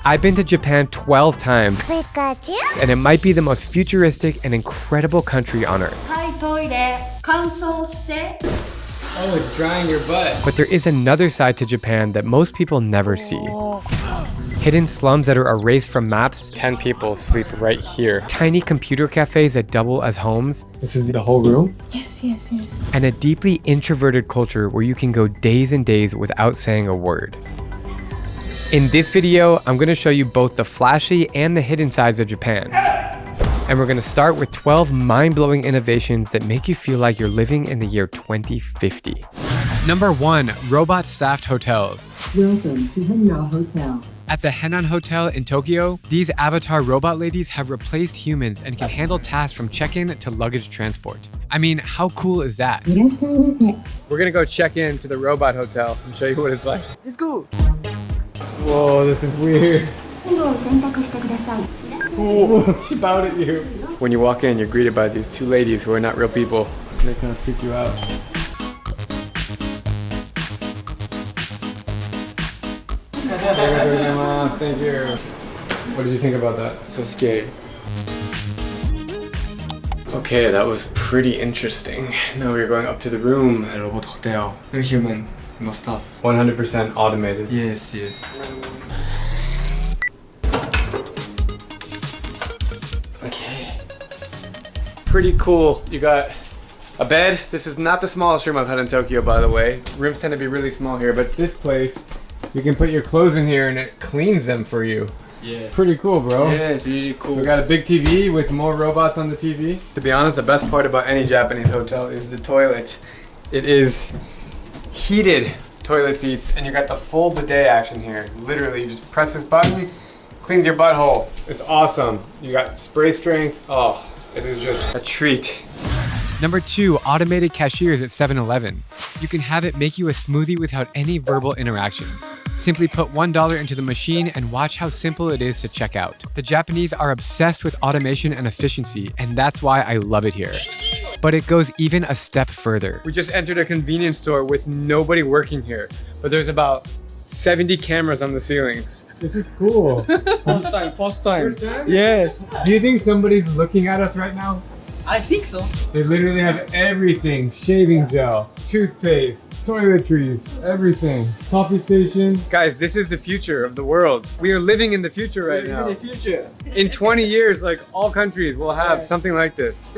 I've been to Japan 12 times, and it might be the most futuristic and incredible country on earth. Oh, it's drying your butt. But there is another side to Japan that most people never see. Hidden slums that are erased from maps. 10 people sleep right here. Tiny computer cafes that double as homes. This is the whole room? Yes. And a deeply introverted culture where you can go days and days without saying a word. In this video, I'm going to show you both the flashy and the hidden sides of Japan. And we're going to start with 12 mind-blowing innovations that make you feel like you're living in the year 2050. Number 1, robot-staffed hotels. Welcome to Henan Hotel. At the Henan Hotel in Tokyo, these avatar robot ladies have replaced humans and can handle tasks from check-in to luggage transport. I mean, how cool is that? We're gonna go check in to the robot hotel and show you what it's like. Let's go! Whoa, this is weird. Ooh, she bowed at you. When you walk in, you're greeted by these two ladies who are not real people. They kind of freak you out. Thank you. What did you think about that? So scary. Okay, that was pretty interesting. Now we're going up to the room. Robot hotel. No human. No stuff. 100% automated. Yes. Okay. Pretty cool. You got a bed. This is not the smallest room I've had in Tokyo, by the way. Rooms tend to be really small here, but this place, you can put your clothes in here and it cleans them for you. Yes. Pretty cool, bro. Yes, really cool. We got a big TV with more robots on the TV. To be honest, the best part about any Japanese hotel is the toilet. It is heated toilet seats, and you got the full bidet action here. Literally, you just press this button, cleans your butthole. It's awesome. You got spray strength. Oh, it is just a treat. Number 2, automated cashiers at 7-Eleven. You can have it make you a smoothie without any verbal interaction. Simply put $1 into the machine and watch how simple it is to check out. The Japanese are obsessed with automation and efficiency, and that's why I love it here. But it goes even a step further. We just entered a convenience store with nobody working here, but there's about 70 cameras on the ceilings. This is cool. First time. First time? Yes. Do you think somebody's looking at us right now? I think so. They literally have everything. Shaving gel, toothpaste, toiletries, everything. Coffee station. Guys, this is the future of the world. We are living in the future right now. In the future. In 20 years, like all countries will have something like this.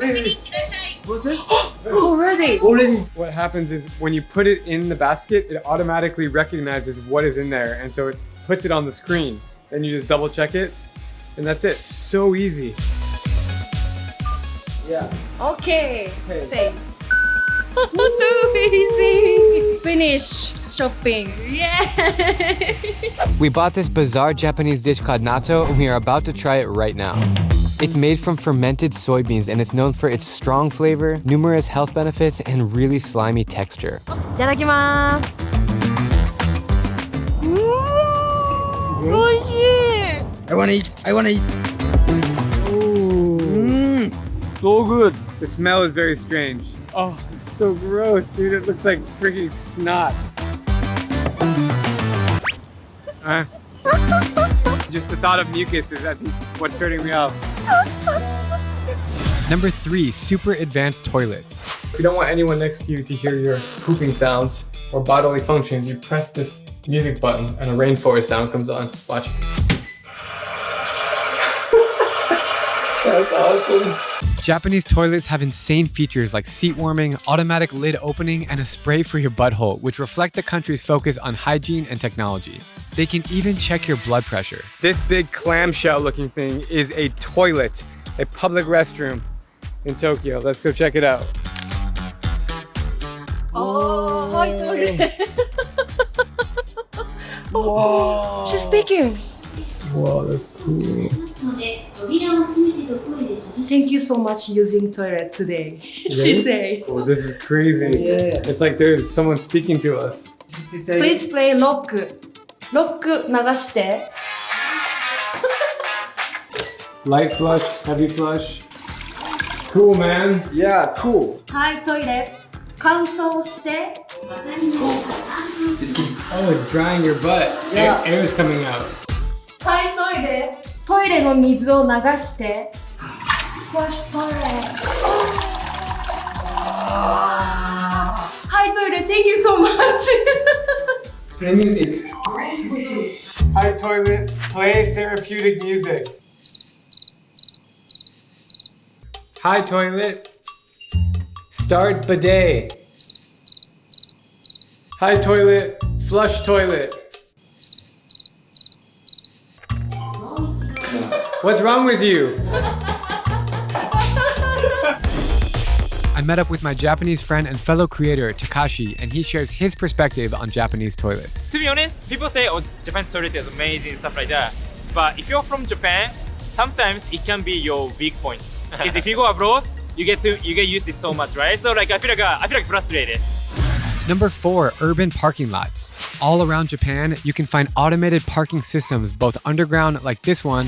What's it? Already. What happens is when you put it in the basket, it automatically recognizes what is in there. And so it puts it on the screen. Then you just double check it. And that's it. So easy. Yeah. Okay. Thanks. Too easy. Finish shopping. Yeah. We bought this bizarre Japanese dish called natto, and we are about to try it right now. It's made from fermented soybeans, and it's known for its strong flavor, numerous health benefits, and really slimy texture. いただきます。おいしい。 I wanna eat. So good. The smell is very strange. Oh, it's so gross, dude. It looks like freaking snot. Just the thought of mucus is, I think, what's turning me off. Number 3, super advanced toilets. If you don't want anyone next to you to hear your pooping sounds or bodily functions, you press this music button and a rainforest sound comes on. Watch. That's awesome. Japanese toilets have insane features like seat warming, automatic lid opening, and a spray for your butthole, which reflect the country's focus on hygiene and technology. They can even check your blood pressure. This big clamshell looking thing is a toilet, a public restroom in Tokyo. Let's go check it out. Oh, hi, toilet. Whoa. She's speaking. Whoa, that's cool. Thank you so much using toilet today. She say. Oh, this is crazy. Yeah. It's like there's someone speaking to us. Please play rock. Rock 流して。Light flush, heavy flush. Cool, man. Yeah, cool. Hi, toilet. 乾燥して。 Just kidding. Oh, it's drying your butt. Yeah. Air is coming out. Hi, トイレの水を流して、フラッシュトイレ。はい、トイレ、Thank you so much! That means it's crazy. Hi toilet, play therapeutic music. Hi toilet, start bidet. Hi toilet, flush toilet. What's wrong with you? I met up with my Japanese friend and fellow creator Takashi, and he shares his perspective on Japanese toilets. To be honest, people say, oh, Japan's toilet is amazing, stuff like that. But if you're from Japan, sometimes it can be your weak points. Because if you go abroad, you get used to it so much, right? So like I feel like frustrated. Number 4, urban parking lots. All around Japan, you can find automated parking systems, both underground like this one,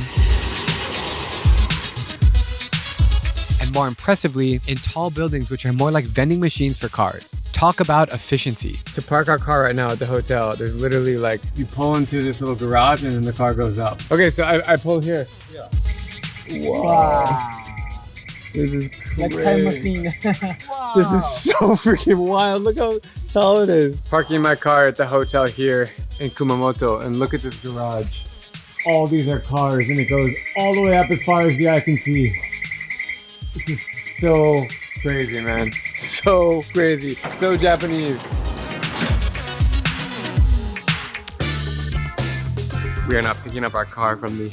and more impressively, in tall buildings which are more like vending machines for cars. Talk about efficiency. To park our car right now at the hotel, there's literally like, you pull into this little garage and then the car goes up. Okay, so I pull here. Yeah. Wow. This is crazy. Like time machine. This is so freaking wild. Look how tall it is. Parking my car at the hotel here in Kumamoto, and look at this garage. All these are cars, and it goes all the way up as far as the eye can see. This is so crazy, man. So crazy. So Japanese. We are now picking up our car from the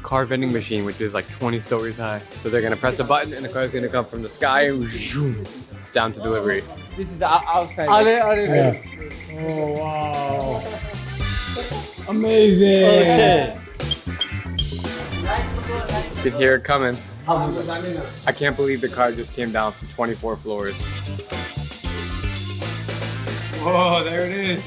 car vending machine, which is like 20 stories high. So they're gonna press a button and the car is gonna come from the sky and zoom, down to delivery. This is the outside. Yeah. Oh, wow. Amazing. Okay. You can hear it coming. I can't believe the car just came down from 24 floors. Whoa, there it is.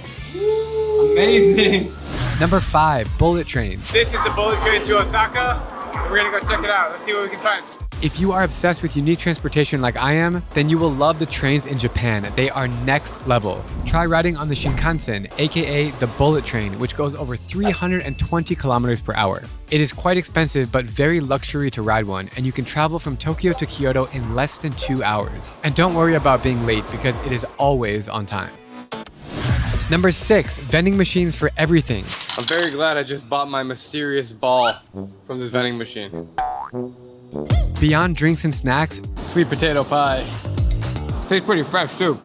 Amazing. Number 5, bullet trains. This is the bullet train to Osaka. We're gonna go check it out. Let's see what we can find. If you are obsessed with unique transportation like I am, then you will love the trains in Japan. They are next level. Try riding on the Shinkansen, aka the bullet train, which goes over 320 kilometers per hour. It is quite expensive, but very luxury to ride one, and you can travel from Tokyo to Kyoto in less than 2 hours. And don't worry about being late because it is always on time. Number 6, vending machines for everything. I'm very glad I just bought my mysterious ball from this vending machine. Beyond drinks and snacks, sweet potato pie. Tastes pretty fresh too.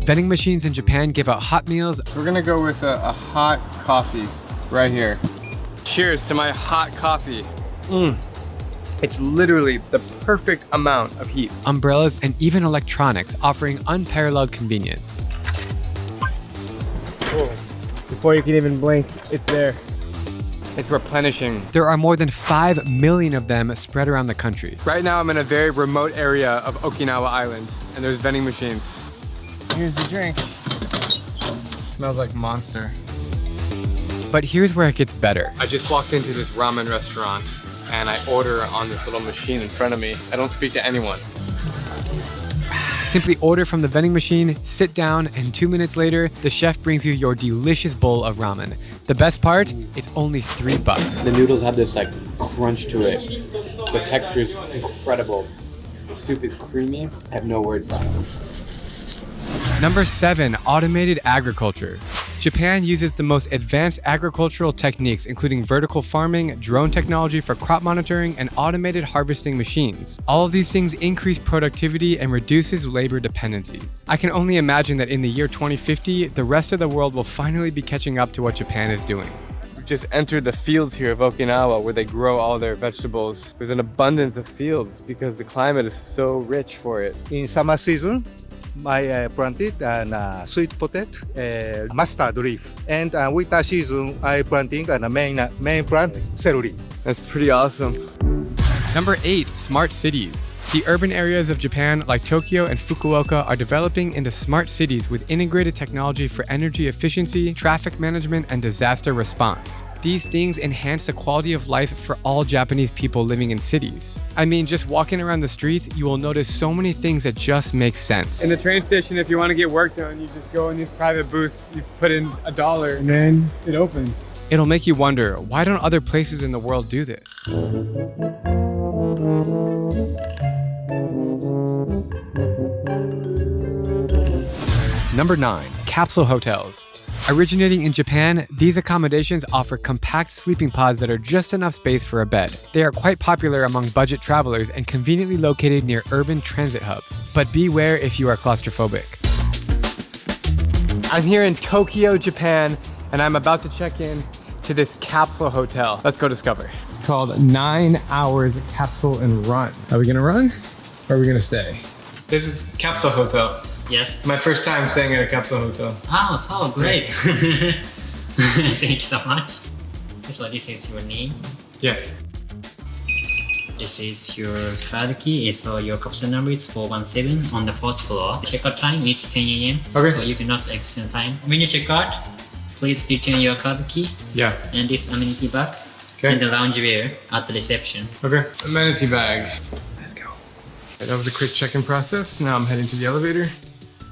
Vending machines in Japan give out hot meals. We're gonna go with a hot coffee right here. Cheers to my hot coffee. It's literally the perfect amount of heat. Umbrellas and even electronics, offering unparalleled convenience. Whoa. Before you can even blink, it's there. It's replenishing. There are more than 5 million of them spread around the country. Right now I'm in a very remote area of Okinawa Island, and there's vending machines. Here's the drink. Smells like Monster. But here's where it gets better. I just walked into this ramen restaurant and I order on this little machine in front of me. I don't speak to anyone. Simply order from the vending machine, sit down, and 2 minutes later, the chef brings you your delicious bowl of ramen. The best part, it's only $3. The noodles have this like crunch to it. The texture is incredible. The soup is creamy. I have no words. Number 7, automated agriculture. Japan uses the most advanced agricultural techniques, including vertical farming, drone technology for crop monitoring, and automated harvesting machines. All of these things increase productivity and reduces labor dependency. I can only imagine that in the year 2050, the rest of the world will finally be catching up to what Japan is doing. We've just entered the fields here of Okinawa where they grow all their vegetables. There's an abundance of fields because the climate is so rich for it. In summer season, I planted sweet potato, mustard leaf, and winter season I planting main plant celery. That's pretty awesome. Number 8, smart cities. The urban areas of Japan, like Tokyo and Fukuoka, are developing into smart cities with integrated technology for energy efficiency, traffic management, and disaster response. These things enhance the quality of life for all Japanese people living in cities. I mean, just walking around the streets, you will notice so many things that just make sense. In the train station, if you want to get work done, you just go in these private booths, you put in $1, and then it opens. It'll make you wonder, why don't other places in the world do this? Number 9, capsule hotels. Originating in Japan, these accommodations offer compact sleeping pods that are just enough space for a bed. They are quite popular among budget travelers and conveniently located near urban transit hubs. But beware if you are claustrophobic. I'm here in Tokyo, Japan, and I'm about to check in to this capsule hotel. Let's go discover. It's called 9 Hours Capsule and Run. Are we gonna run or are we gonna stay? This is capsule hotel. Yes. My first time staying at a capsule hotel. Oh, so great. Thank you so much. So this is your name. Yes. This is your card key. So your capsule number is 417 on the 4th floor. Checkout time is 10 a.m. Okay. So you cannot extend time. When you check out, please return your card key Yeah. and this amenity bag Okay. in the loungewear at the reception. Okay. Amenity bag. Let's go. That was a quick check-in process. Now I'm heading to the elevator.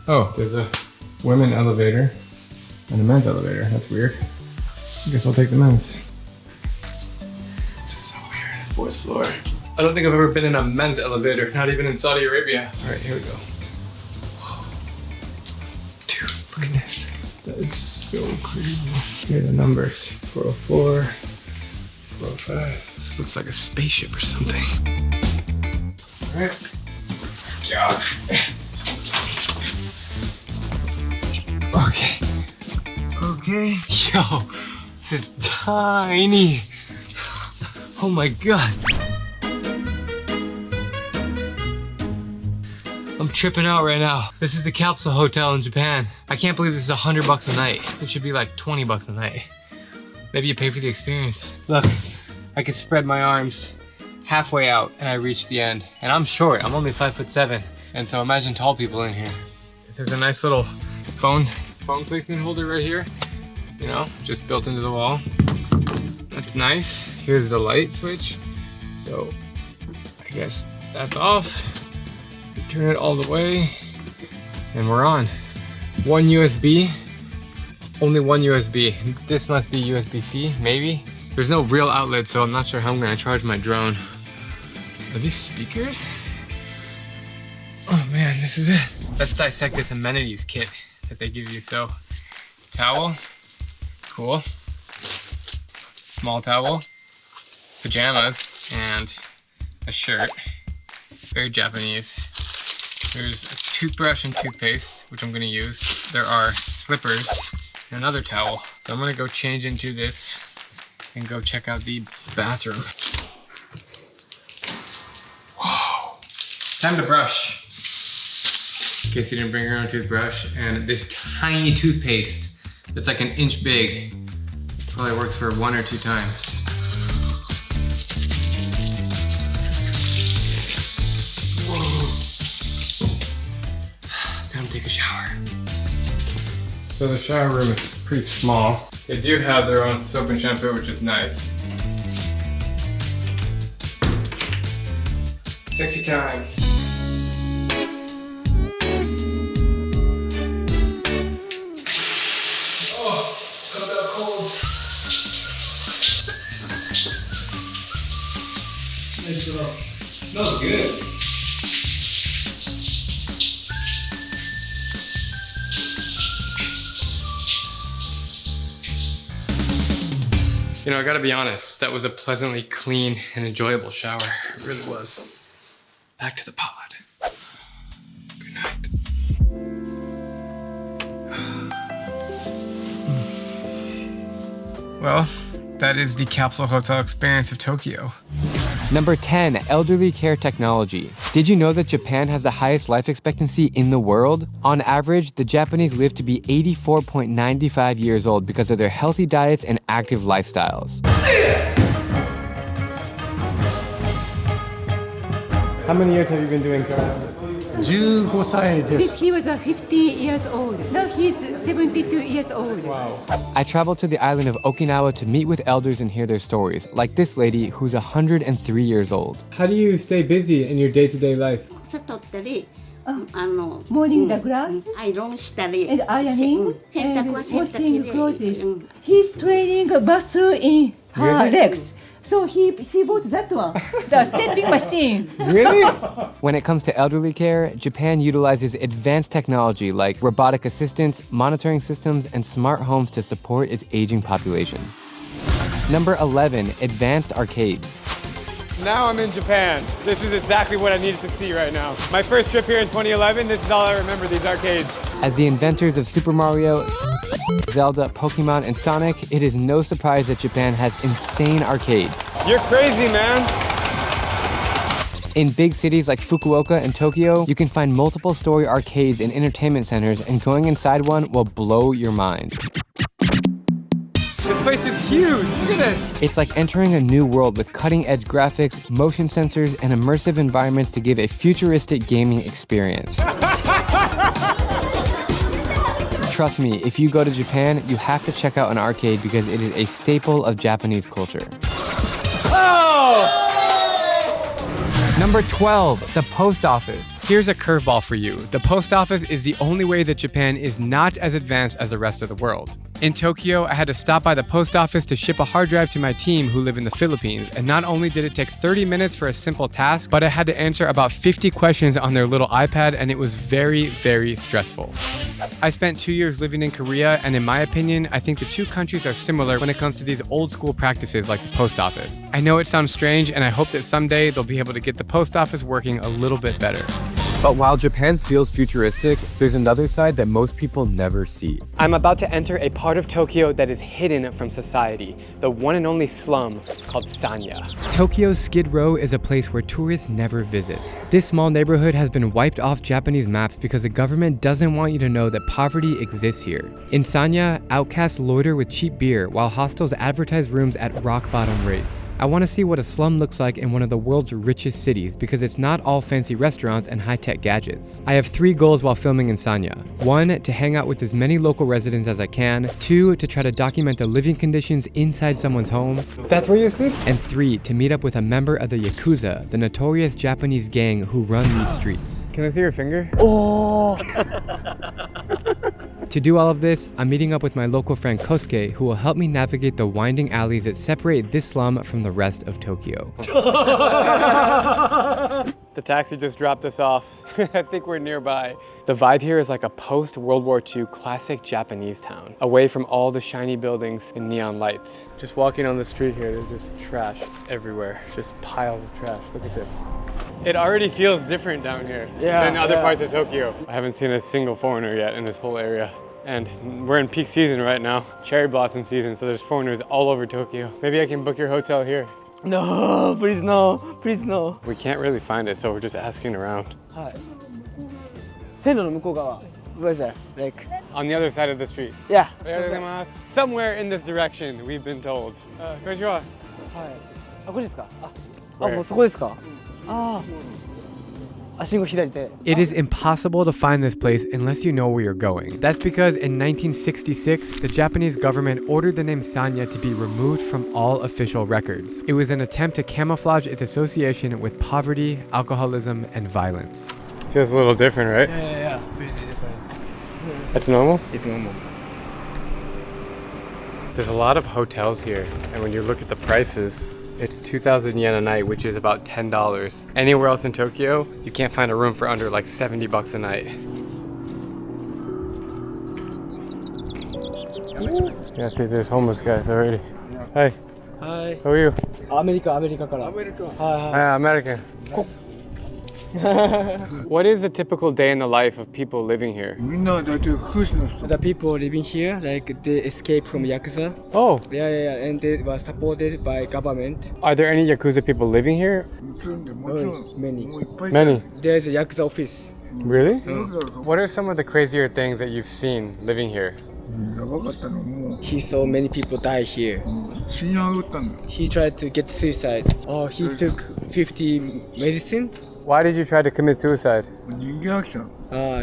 Oh, there's a women elevator and a men's elevator. That's weird. I guess I'll take the men's. This is so weird. 4th floor. I don't think I've ever been in a men's elevator, not even in Saudi Arabia. All right, here we go. Dude, look at this. That is so crazy. Here are the numbers. 404, 405. This looks like a spaceship or something. All right. God. Okay. Okay. Yo, this is tiny. Oh my god. I'm tripping out right now. This is the capsule hotel in Japan. I can't believe this is $100 a night. It should be like $20 a night. Maybe you pay for the experience. Look, I can spread my arms halfway out and I reach the end. And I'm short, I'm only 5'7". And so imagine tall people in here. There's a nice little phone placement holder right here. You know, just built into the wall. That's nice. Here's the light switch. So I guess that's off. Turn it all the way and we're on. 1 USB, only 1 USB. This must be USB-C, maybe. There's no real outlet, so I'm not sure how I'm gonna charge my drone. Are these speakers? Oh man, this is it. Let's dissect this amenities kit that they give you. So, towel, cool. Small towel, pajamas, and a shirt. Very Japanese. There's a toothbrush and toothpaste, which I'm gonna use. There are slippers and another towel. So I'm gonna go change into this and go check out the bathroom. Whoa. Time to brush. In case you didn't bring your own toothbrush. And this tiny toothpaste that's like 1 inch big. Probably works for 1 or 2 times. Time to take a shower. So the shower room is pretty small. They do have their own soap and shampoo, which is nice. Sexy time. Oh, comes out cold. Nice little. Smells good. You know, I gotta be honest, that was a pleasantly clean and enjoyable shower. It really was. Back to the pod. Good night. Well, that is the capsule hotel experience of Tokyo. Number 10, elderly care technology. Did you know that Japan has the highest life expectancy in the world? On average, the Japanese live to be 84.95 years old because of their healthy diets and active lifestyles. How many years have you been doing karate? 15歳です Since he was 15 years old. Now he's 72 years old. Wow. I traveled to the island of Okinawa to meet with elders and hear their stories, like this lady who's 103 years old. How do you stay busy in your day-to-day life? 取ったり morning the grass アイロンしたり and ironing 洗 and 濯は洗濯 washing で clothes. He's training muscle in her legs. So she bought that one, the stepping machine. Really? When it comes to elderly care, Japan utilizes advanced technology like robotic assistants, monitoring systems, and smart homes to support its aging population. Number 11, advanced arcades. Now I'm in Japan. This is exactly what I needed to see right now. My first trip here in 2011, this is all I remember, these arcades. As the inventors of Super Mario, Zelda, Pokemon, and Sonic, it is no surprise that Japan has insane arcades. You're crazy, man! In big cities like Fukuoka and Tokyo, you can find multiple story arcades and entertainment centers, and going inside one will blow your mind. This place is huge, look at this! It's like entering a new world with cutting-edge graphics, motion sensors, and immersive environments to give a futuristic gaming experience. Trust me, if you go to Japan, you have to check out an arcade because it is a staple of Japanese culture. Oh! Number 12, the post office. Here's a curveball for you. The post office is the only way that Japan is not as advanced as the rest of the world. In Tokyo, I had to stop by the post office to ship a hard drive to my team who live in the Philippines, and not only did it take 30 minutes for a simple task, but I had to answer about 50 questions on their little iPad, and it was very, very stressful. I spent 2 years living in Korea, and in my opinion, I think the two countries are similar when it comes to these old school practices like the post office. I know it sounds strange, and I hope that someday they'll be able to get the post office working a little bit better. But while Japan feels futuristic, there's another side that most people never see. I'm about to enter a part of Tokyo that is hidden from society, the one and only slum called Sanya. Tokyo's Skid Row is a place where tourists never visit. This small neighborhood has been wiped off Japanese maps because the government doesn't want you to know that poverty exists here. In Sanya, outcasts loiter with cheap beer while hostels advertise rooms at rock bottom rates. I want to see what a slum looks like in one of the world's richest cities because it's not all fancy restaurants and high-tech gadgets. I have 3 goals while filming in Sanya. 1, to hang out with as many local residents as I can. 2, to try to document the living conditions inside someone's home. That's where you sleep? And 3, to meet up with a member of the Yakuza, the notorious Japanese gang who run these streets. Can I see your finger? Oh! To do all of this, I'm meeting up with my local friend Kosuke, who will help me navigate the winding alleys that separate this slum from the rest of Tokyo. The taxi just dropped us off. I think we're nearby. The vibe here is like a post-World War II classic Japanese town, away from all the shiny buildings and neon lights. Just walking on the street here, there's just trash everywhere. Just piles of trash. Look at this. It already feels different down here than other parts of Tokyo. I haven't seen a single foreigner yet in this whole area. And we're in peak season right now, cherry blossom season, so there's foreigners all over Tokyo. Maybe I can book your hotel here. No, please no, please no. We can't really find it, so we're just asking around. 線路の向こう側。Where is that? Like on the other side of the street. Yeah. Somewhere in this direction, we've been told. こんにちは。はい。あ、これですか。あ、もうそこですか。ああ。It is impossible to find this place unless you know where you're going. That's because in 1966, the Japanese government ordered the name Sanya to be removed from all official records. It was an attempt to camouflage its association with poverty, alcoholism, and violence. Feels a little different, right? Yeah. It's different. That's normal? It's normal. There's a lot of hotels here, and when you look at the prices, it's 2,000 yen a night, which is about $10. Anywhere else in Tokyo, you can't find a room for under like 70 bucks a night. Yeah, see, there's homeless guys already. Hi. Hi. How are you? アメリカから。Hi, American. What is a typical day in the life of people living here? The people living here, like they escaped from Yakuza. Oh. Yeah, and they were supported by government. Are there any Yakuza people living here? Many. There's a Yakuza office. Really? What are some of the crazier things that you've seen living here? He saw many people die here. He tried to get suicide. Oh, he took 50 medicine. Why did you try to commit suicide? 人間飽きたの。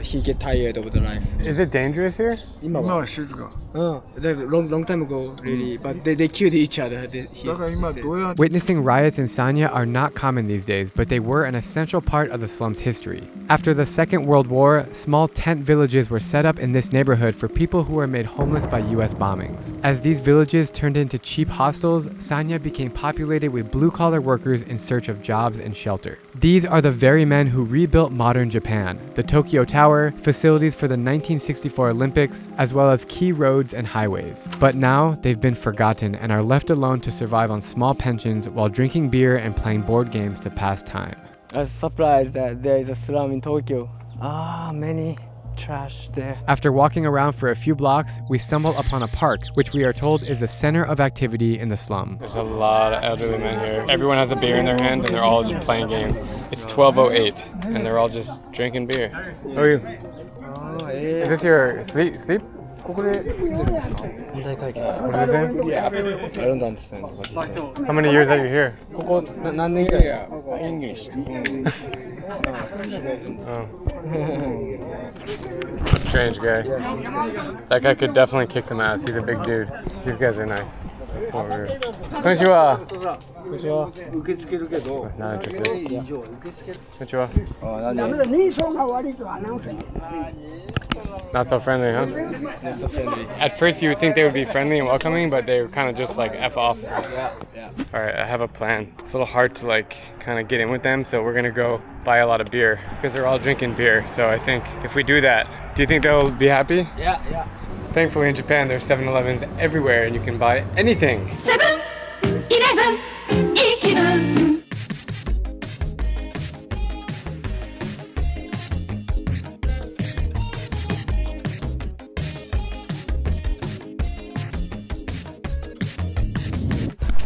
He get tired of the life. Is it dangerous here? 今は静か。long time ago, really, but they killed each other. だから今どうやって Witnessing riots in Sanya are not common these days, but they were an essential part of the slum's history. After the Second World War, small tent villages were set up in this neighborhood for people who were made homeless by US bombings. As these villages turned into cheap hostels, Sanya became populated with blue-collar workers in search of jobs and shelter. These are the very men who rebuilt modern Japan, the Tokyo Tower, facilities for the 1964 Olympics, as well as key roads and highways. But now, they've been forgotten and are left alone to survive on small pensions while drinking beer and playing board games to pass time. I was surprised that there is a slum in Tokyo. Many trash there. After walking around for a few blocks, we stumble upon a park, which we are told is the center of activity in the slum. There's a lot of elderly men here. Everyone has a beer in their hand and they're all just playing games. It's 12:08 and they're all just drinking beer. How are you? Is this your sleep? What is he saying? I don't understand what he's saying. How many years are you here? English. He doesn't. Oh. Strange guy. That guy could definitely kick some ass. He's a big dude. These guys are nice. Let's go over here. Konnichiwa. Not interested. Konnichiwa. Not so friendly, huh? Not so friendly. At first you would think they would be friendly and welcoming, but they were kind of just like F off. Yeah. Alright, I have a plan. It's a little hard to like kind of get in with them, so we're gonna go buy a lot of beer because they're all drinking beer. So I think if we do that, do you think they'll be happy? Yeah. Thankfully in Japan there's 7-Elevens everywhere and you can buy anything. 7-Eleven いい気分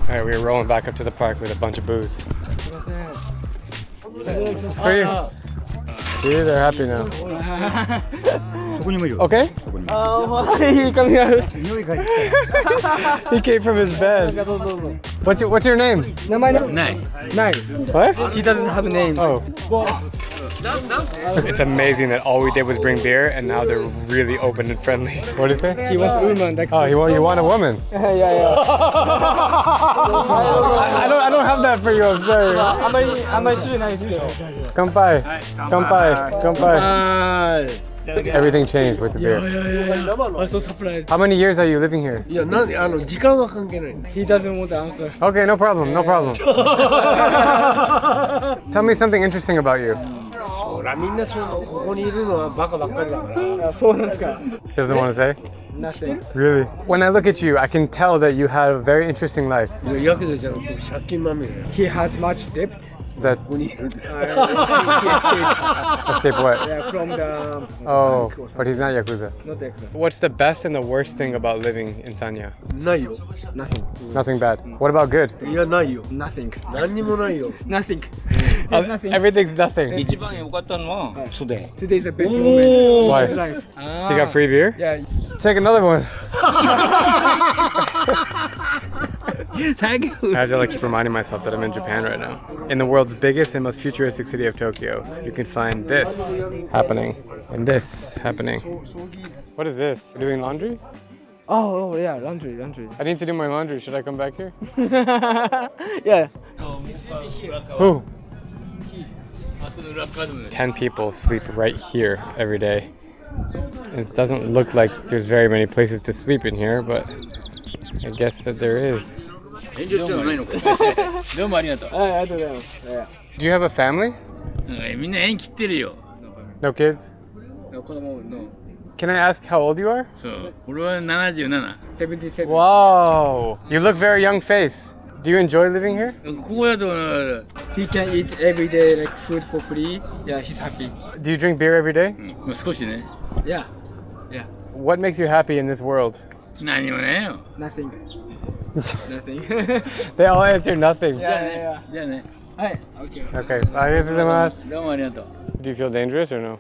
Alright, we're rolling back up to the park with a bunch of booze. For you. See, they're happy now. Okay? He coming out. He came from his bed. What's your name? Nine. What? He doesn't have a name. Oh. It's amazing that all we did was bring beer and now they're really open and friendly. What is it? He wants a woman. Like Oh, you want a woman? yeah. I don't have that for you, I'm sorry. あんまり知らないですけど。Kanpai. Everything changed with the beer. I'm so surprised. How many years are you living here? いや、時間は関係ない。He doesn't want to answer. Okay, no problem. Tell me something interesting about you. ほら、みんなここにいるのはバカばっかりだから。そうなんですか。He doesn't want to say? Nothing. Really? When I look at you, I can tell that you had a very interesting life. ヤクザじゃなくて借金まみれ。He has much debt. That escape what? Yeah, from the Oh, but he's not Yakuza. Not Yakuza. What's the best and the worst thing about living in Sanya? ないよ。Nothing. Nothing bad. What about good? いや、ないよ。Nothing. 何にもないよ。Nothing. Everything's nothing. 一番良かったのはtoday. Today is the best moment Why? of his life. He got free beer? Yeah. Take another one. Thank you. I have to like keep reminding myself that I'm in Japan right now. In the world's biggest and most futuristic city of Tokyo, you can find this happening and this happening. What is this? You're doing laundry? Oh yeah, laundry. I need to do my laundry. Should I come back here? Yeah. Who? 10 people sleep right here every day. It doesn't look like there's very many places to sleep in here, but I guess that there is. どうもありがとう。ありがとうございます。Do you have a family? みんな縁切ってるよ。 No kids? 子供の Can I ask how old you are? そう。俺は77。77. Wow! You look very young face. Do you enjoy living here? ここだと He can eat every day like food for free. Yeah, he's happy. Do you drink beer every day? 少しね。Yeah. What makes you happy in this world? 何もねえよ。Nothing. They all answer nothing. じゃあね。はい。Okay. Okay, ありがとうございます。どうもありがとう。Do you feel dangerous or no?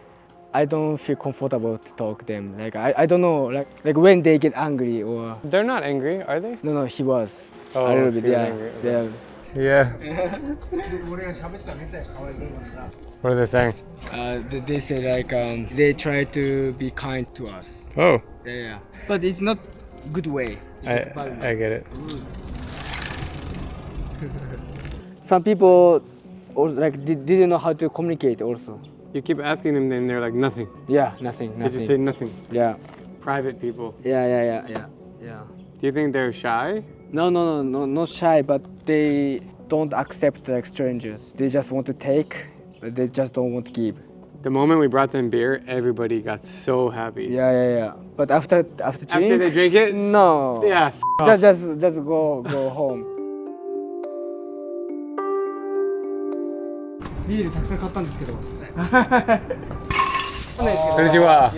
I don't feel comfortable to talk to them. Like I don't know like when they get angry or They're not angry, are they? no he was Oh, a little bit he was yeah angry, okay. yeah Yeah. What are they saying? They say like they try to be kind to us. Oh, Yeah. But it's not good way. It's I like bad way. get it. Some people also like didn't know how to communicate also. You keep asking them and they're like, nothing. Yeah, nothing. They just say nothing. Yeah. Private people. Yeah. Do you think they're shy? No, not shy, but they don't accept like strangers. They just want to take, but they just don't want to give. The moment we brought them beer, everybody got so happy. Yeah. But after drink, After they drink it? no. Yeah. Just go home. ビールたくさん買ったんですけど。Konnichiwa.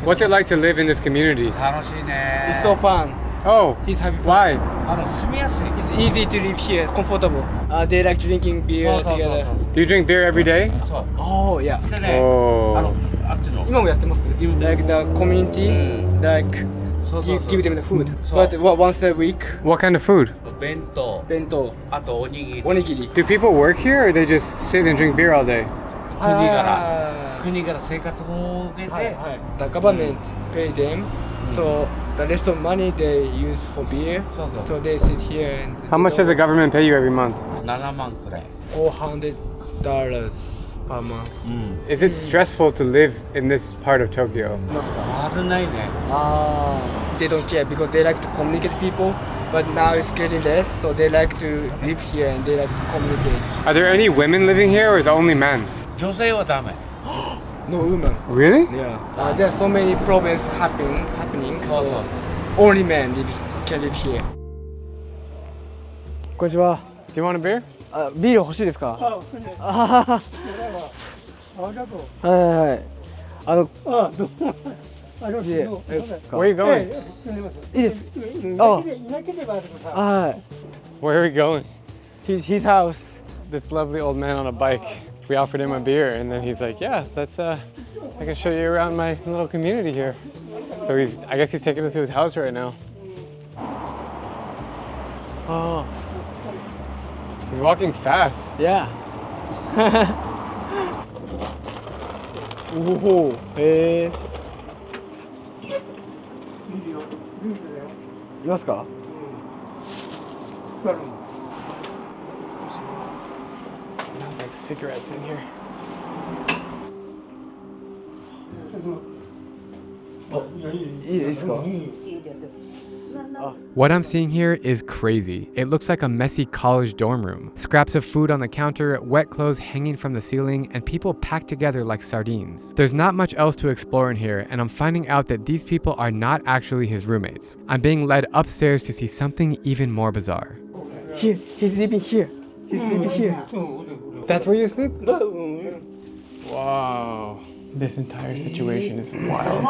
What's it like to live in this community? It's so fun. Oh, He's having fun. why? It's easy to live here, comfortable. They like drinking beer together. Do you drink beer every day? Oh yeah. Oh. 今もやってます。Like the community, like give them the food. But once a week. What kind of food? 弁当。あとおにぎり。 Do people work here or they just sit and drink beer all day? 国から生活保護を受けて、The government pay them, so the rest of money they use for beer. So they sit here and. How much does the government pay you every month? 7万くらい。$400 per month. Is it stressful to live in this part of Tokyo? まずないね。They don't care because they like to communicate people, but now it's getting less, so they like to live here and they like to communicate. Are there any women living here or is it only men? 女性はダメ。No women. Really? Yeah. There are so many problems happening, so only men can live here. こんにちは。Do you want a beer? ビール欲しいですか？はい。Where are you going? いいです。はい。 Where are we going? His house. This lovely old man on a bike. We offered him a beer and then he's like, yeah, let's I can show you around my little community here. So I guess he's taking us to his house right now. Oh. He's walking fast. Yeah. Ooh. Hey. いますかSmells like cigarettes in here. What I'm seeing here is crazy. It looks like a messy college dorm room. Scraps of food on the counter, wet clothes hanging from the ceiling, and people packed together like sardines. There's not much else to explore in here, and I'm finding out that these people are not actually his roommates. I'm being led upstairs to see something even more bizarre. He's sleeping here. He's sleeping here. That's where you sleep? Wow. This entire situation is wild.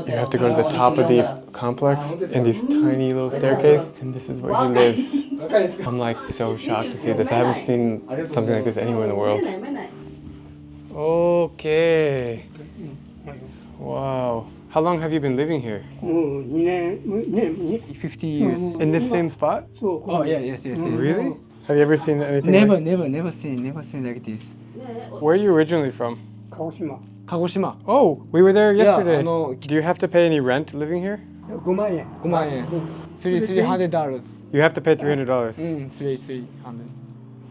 You have to go to the top of the complex in this tiny little staircase, and this is where he lives. I'm like so shocked to see this. I haven't seen something like this anywhere in the world. Okay. Wow. How long have you been living here? 50 years. In this same spot? Oh yeah, yes. Really? Have you ever seen anything Never seen like this. Where are you originally from? Kagoshima. Oh, we were there yesterday. Yeah, Do you have to pay any rent living here? 5万円. $300. You have to pay $300. 300.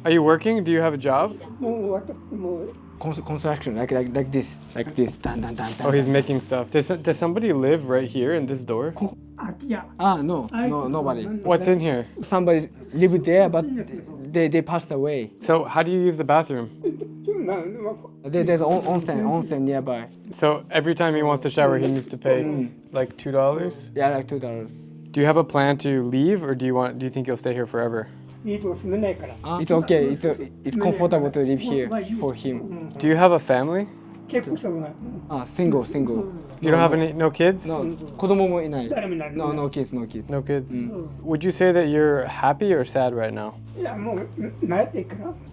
Are you working? Do you have a job? Construction, like this. Oh, he's making stuff. Does somebody live right here in this door? No, nobody. What's in here? Somebody lived there, but they passed away. So how do you use the bathroom? There's onsen nearby. So every time he wants to shower, he needs to pay like $2? Yeah, like $2. Do you have a plan to leave, or do you think you'll stay here forever? It's okay. It's comfortable to live here for him. Do you have a family? Single. You don't have no kids? No, 子供もいない. No kids. No kids. Would you say that you're happy or sad right now?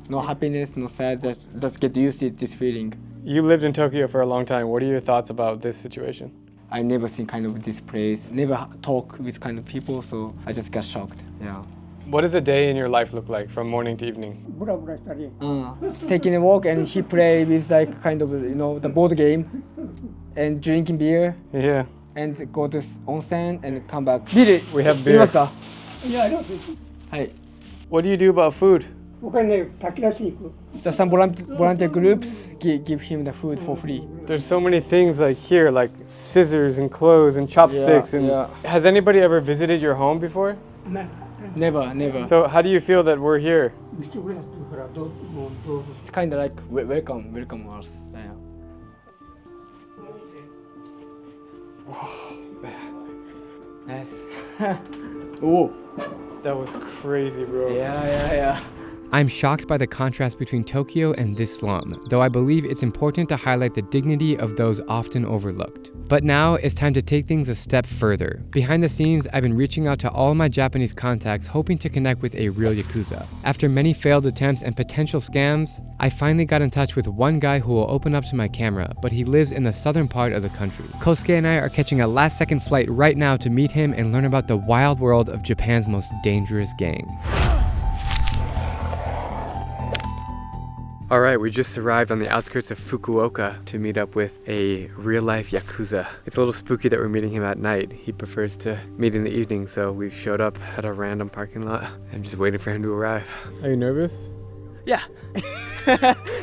No happiness, no sad. Just get used to this feeling. You lived in Tokyo for a long time. What are your thoughts about this situation? I never seen kind of this place. Never talk with kind of people, so I just got shocked. Yeah. What does a day in your life look like from morning to evening? Taking a walk and he play with like kind of the board game and drinking beer Yeah. and go to onsen and come back. Beer. We have beer. Hi. What do you do about food? Some volunteer groups give him the food for free. There's so many things like here, like scissors and clothes and chopsticks. Has anybody ever visited your home before? Never. So how do you feel that we're here? It's kind of like welcome us. Yeah. Nice. Oh, that was crazy, bro. Yeah. I'm shocked by the contrast between Tokyo and this slum, though I believe it's important to highlight the dignity of those often overlooked. But now it's time to take things a step further. Behind the scenes, I've been reaching out to all my Japanese contacts hoping to connect with a real Yakuza. After many failed attempts and potential scams, I finally got in touch with one guy who will open up to my camera, but he lives in the southern part of the country. Kosuke and I are catching a last-second flight right now to meet him and learn about the wild world of Japan's most dangerous gang. All right, we just arrived on the outskirts of Fukuoka to meet up with a real-life Yakuza. It's a little spooky that we're meeting him at night. He prefers to meet in the evening, so we've showed up at a random parking lot. I'm just waiting for him to arrive. Are you nervous? Yeah.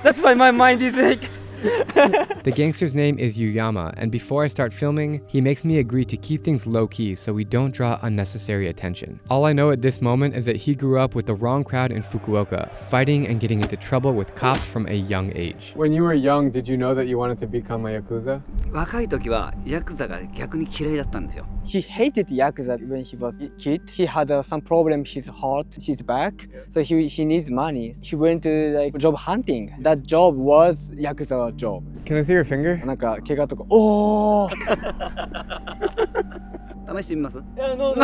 That's why my mind is like... The gangster's name is Yuyama, and before I start filming, he makes me agree to keep things low-key so we don't draw unnecessary attention. All I know at this moment is that he grew up with the wrong crowd in Fukuoka, fighting and getting into trouble with cops from a young age. When you were young, did you know that you wanted to become a Yakuza? He hated Yakuza when he was a kid. He had some problem with his heart, his back, so he needs money. He went to like job hunting. That job was Yakuza job. Can I see your finger? なんか怪我とか。おー。試してみます? No.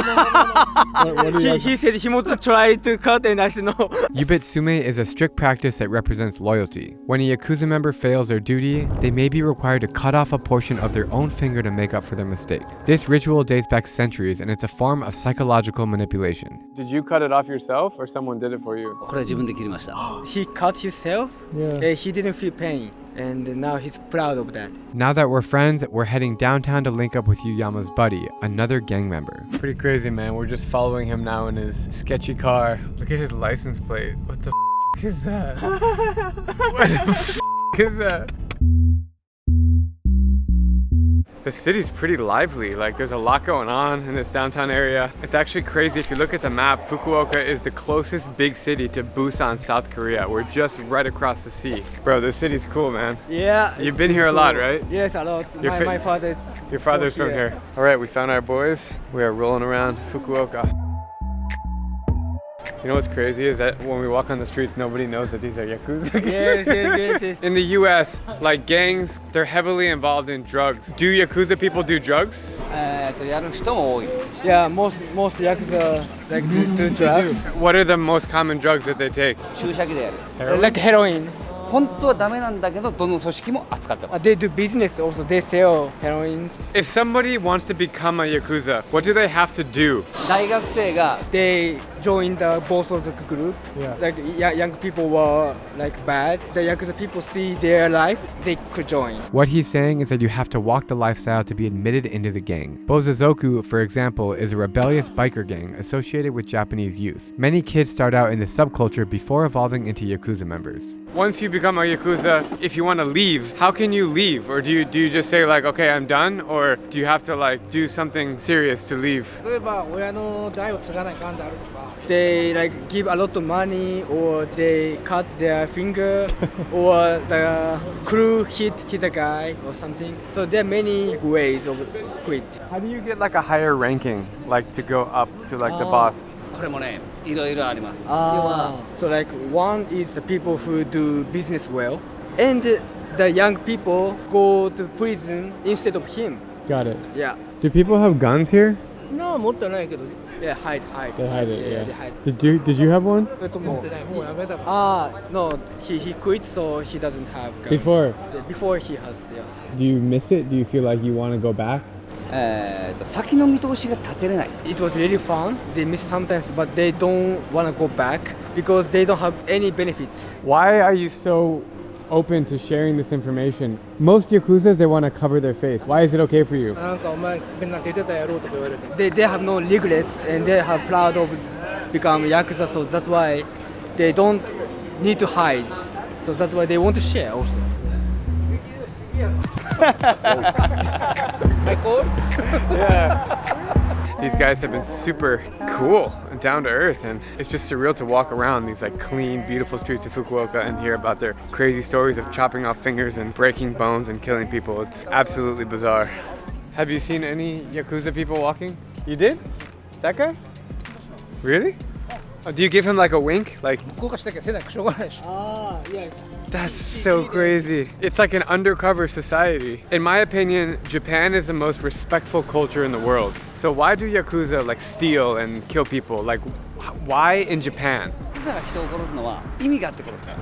He said he wants to try to cut and I said no. Yubitsume is a strict practice that represents loyalty. When a Yakuza member fails their duty, they may be required to cut off a portion of their own finger to make up for their mistake. This ritual dates back centuries and it's a form of psychological manipulation. Did you cut it off yourself or someone did it for you? これは自分で切りました. He cut himself. Yeah. He didn't feel pain. And now he's proud of that. Now that we're friends, we're heading downtown to link up with Yuyama's buddy, another gang member. Pretty crazy, man. We're just following him now in his sketchy car. Look at his license plate. What the is that? What the is that? The city's pretty lively, like there's a lot going on in this downtown area. It's actually crazy, if you look at the map, Fukuoka is the closest big city to Busan, South Korea. We're just right across the sea. Bro, this city's cool, man. Yeah. You've been here a lot, right? Yes, a lot. My father's Your father's from here. All right, we found our boys. We are rolling around Fukuoka. You know what's crazy is that when we walk on the streets, nobody knows that these are Yakuza. Yes. In the US, like gangs, they're heavily involved in drugs. Do Yakuza people do drugs? やる人も多いです. Yeah, most Yakuza like do drugs. What are the most common drugs that they take? 注射器でやる. Like heroin. 本当はダメなんだけど、どの組織も扱ってます. They do business also. They sell heroin. If somebody wants to become a Yakuza, what do they have to do? 大学生が They join the both of the group. Yeah. Like young people were like bad. The Yakuza people see their life, they could join. What he's saying is that you have to walk the lifestyle to be admitted into the gang. Bozazoku, for example, is a rebellious biker gang associated with Japanese youth. Many kids start out in the subculture before evolving into Yakuza members. Once you become a Yakuza, if you want to leave, how can you leave? Or do you just say like, okay, I'm done? Or do you have to like do something serious to leave? 例えば親の代を継がないかんであるとか。They like give a lot of money, or they cut their finger, or the crew hit a guy or something. So there are many ways of quit. How do you get like a higher ranking, like to go up to like the boss? これもね、いろいろあります. So like one is the people who do business well, and the young people go to prison instead of him. Got it. Yeah. Do people have guns here? No, 持ってないけど. Yeah, hide. They hide it, yeah. They hide. Did you have one? 持ってない。もうやめた。No, he quit, so he doesn't have guns. Before? Before he has, yeah. Do you miss it? Do you feel like you want to go back? 先の見通しが立てれない。 It was really fun. They miss sometimes, but they don't want to go back because they don't have any benefits. Why are you so open to sharing this information? Most Yakuzas, they want to cover their face. Why is it okay for you? なんかお前みんな出てたやろうとか言われて They have no regrets and they have proud of become Yakuza, so that's why they don't need to hide. So that's why they want to share also. These guys have been super cool and down to earth, and it's just surreal to walk around these like clean, beautiful streets of Fukuoka and hear about their crazy stories of chopping off fingers and breaking bones and killing people. It's absolutely bizarre. Have you seen any Yakuza people walking? You did? That guy? Really? Oh, do you give him like a wink? Like, 福岡したけどせないしょうがないし that's so crazy. It's like an undercover society. In my opinion, Japan is the most respectful culture in the world. So why do Yakuza like steal and kill people? Like, why in Japan? ヤクザが人を殺すのは意味があって殺すから。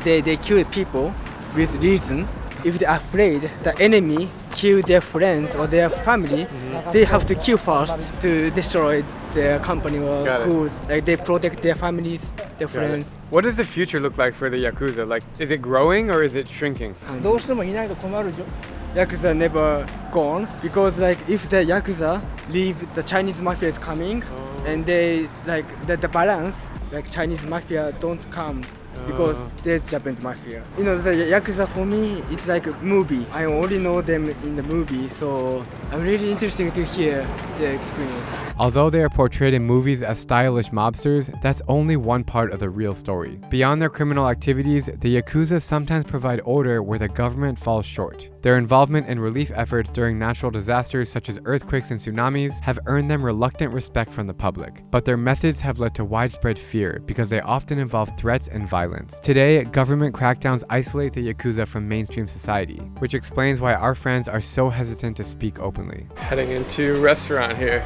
They kill people with reason. If they're afraid the enemy kill their friends or their family, they have to kill first to destroy their company or Got it. who's like they protect their families, their friends. What does the future look like for the Yakuza? Like, is it growing or is it shrinking? どうしてもいないと困るじゃ Yakuza never gone because like if the Yakuza leave, the Chinese mafia is coming and they like the balance like Chinese mafia don't come because there's Japanese mafia. You know, the Yakuza for me it's like a movie. I only know them in the movie, so I'm really interested to hear their experience. Although they are portrayed in movies as stylish mobsters, that's only one part of the real story. Beyond their criminal activities, the Yakuza sometimes provide order where the government falls short. Their involvement in relief efforts during natural disasters such as earthquakes and tsunamis have earned them reluctant respect from the public. But their methods have led to widespread fear because they often involve threats and violence. Today, government crackdowns isolate the Yakuza from mainstream society, which explains why our friends are so hesitant to speak openly. Heading into a restaurant here.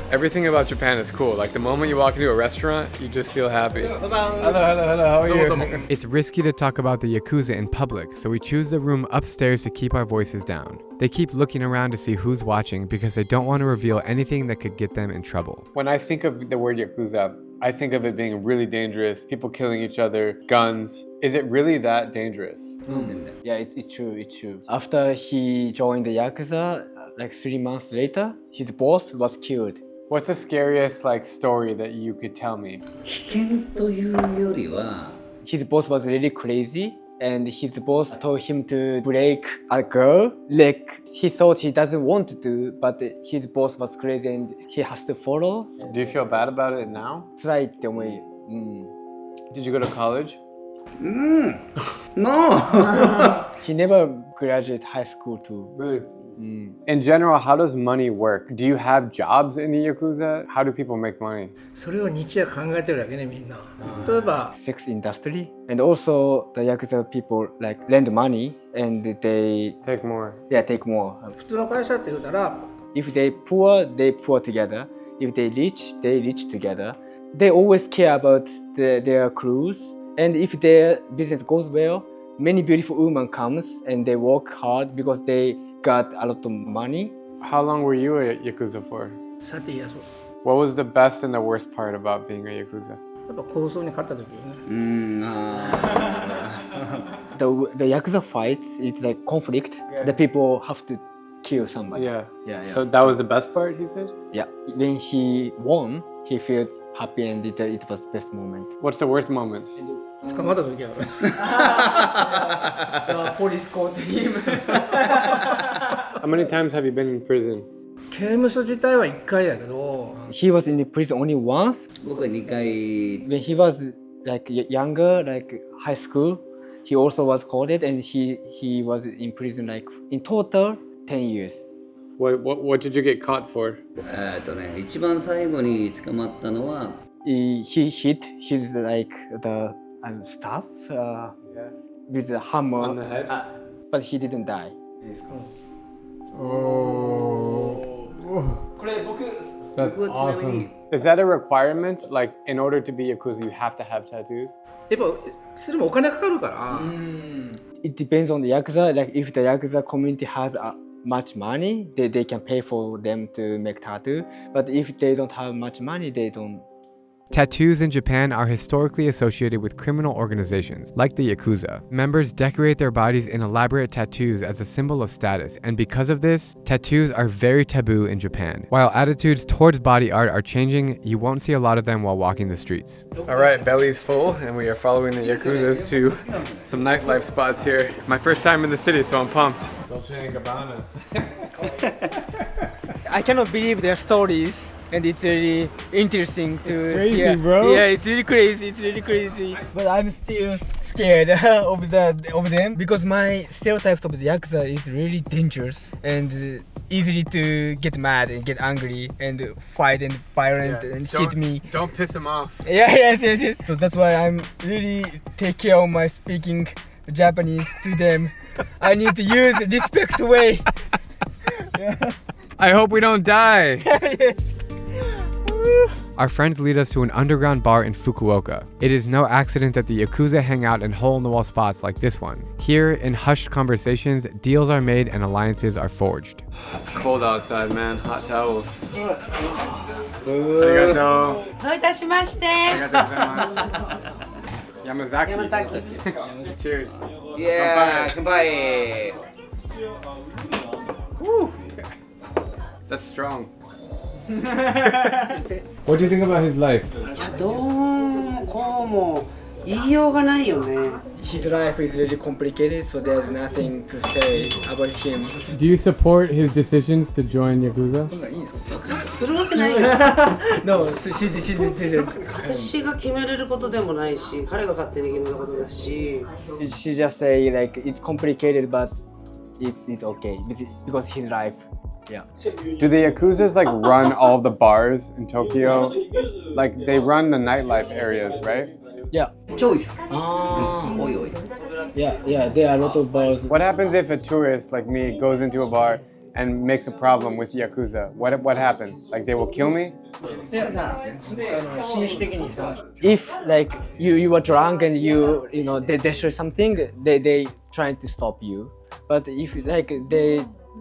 Everything about Japan is cool. Like the moment you walk into a restaurant, you just feel happy. Hello, how are you? It's risky to talk about the Yakuza in public, so we choose the room upstairs to keep our voices down. They keep looking around to see who's watching because they don't want to reveal anything that could get them in trouble. When I think of the word Yakuza, I think of it being really dangerous, people killing each other, guns. Is it really that dangerous? Yeah, it's true. After he joined the Yakuza, like 3 months later, his boss was killed. What's the scariest like story that you could tell me? 危険というよりは、 His boss was really crazy and his boss told him to break a girl leg. He thought he doesn't want to do, but his boss was crazy and he has to follow. Do you feel bad about it now? 辛いって思い。Did you go to college? No! He never graduated high school too. Really? In general, how does money work? Do you have jobs in the Yakuza? How do people make money? それを日夜考えてるだけねみんな例えば Sex industry and also the Yakuza people like lend money and they Take more. take more. 普通の会社って言うたら If they poor together. If they rich together. They always care about their crews. And if their business goes well, many beautiful women comes and they work hard because they got a lot of money. How long were you a Yakuza for? 30 years old What was the best and the worst part about being a Yakuza? やっぱ抗争に勝った時よね The Yakuza fights, it's like conflict. The people have to kill somebody. Yeah. Yeah. So that was the best part, he said? Yeah. When he won, he felt happy and it was the best moment. What's the worst moment? 捕まった時やろ The police called him. How many times have you been in prison? 刑務所自体は1回やけど He was in the prison only once. 僕は2回 When he was like younger, like high school, he also was called and he was in prison like in total 10 years. What did you get caught for? 一番最後に捕まったのは He hit his like the staff with a hammer. On the head? But he didn't die. That's awesome. Is that a requirement? Like, in order to be Yakuza, you have to have tattoos? やっぱするもお金かかるから It depends on the Yakuza. Like if the Yakuza community has much money, they can pay for them to make tattoo. But if they don't have much money, they don't. Tattoos in Japan are historically associated with criminal organizations, like the Yakuza. Members decorate their bodies in elaborate tattoos as a symbol of status, and because of this, tattoos are very taboo in Japan. While attitudes towards body art are changing, you won't see a lot of them while walking the streets. Alright, belly's full, and we are following the Yakuzas to some nightlife spots here. My first time in the city, so I'm pumped. Dolce & Gabbana. I cannot believe their stories. And it's really interesting to crazy, hear. bro. Yeah, it's really crazy. But I'm still scared of them because my stereotypes of the Yakuza is really dangerous and easily to get mad and get angry and fight and violent and hit me. Don't piss them off. Yes. So that's why I'm really take care of my speaking Japanese to them. I need to use respect way. Yeah. I hope we don't die. Our friends lead us to an underground bar in Fukuoka. It is no accident that the Yakuza hang out in hole-in-the-wall spots like this one. Here, in hushed conversations, deals are made and alliances are forged. It's cold outside, man. Hot towels. Arigato. どういたしまして。 Yamazaki. Cheers. Yeah, goodbye. Woo. That's strong. What do you think about his life? どうもこうも言いようがないよね。 His life is really complicated, so there's nothing to say about him. Do you support his decisions to join Yakuza? するわけないよ。 No, she didn't. 私が決めれることでもないし、彼が勝手に決めることだし。 She just say like it's complicated, but it's okay because his life. Yeah. Do the Yakuzas like run all the bars in Tokyo? Like they run the nightlife areas, right? Yeah. 超多いです。ああ、おいおい。 Yeah, there are a lot of bars. What happens if a tourist like me goes into a bar and makes a problem with Yakuza? What happens? Like they will kill me? If like you were drunk and you know they destroy something, they trying to stop you. But if like they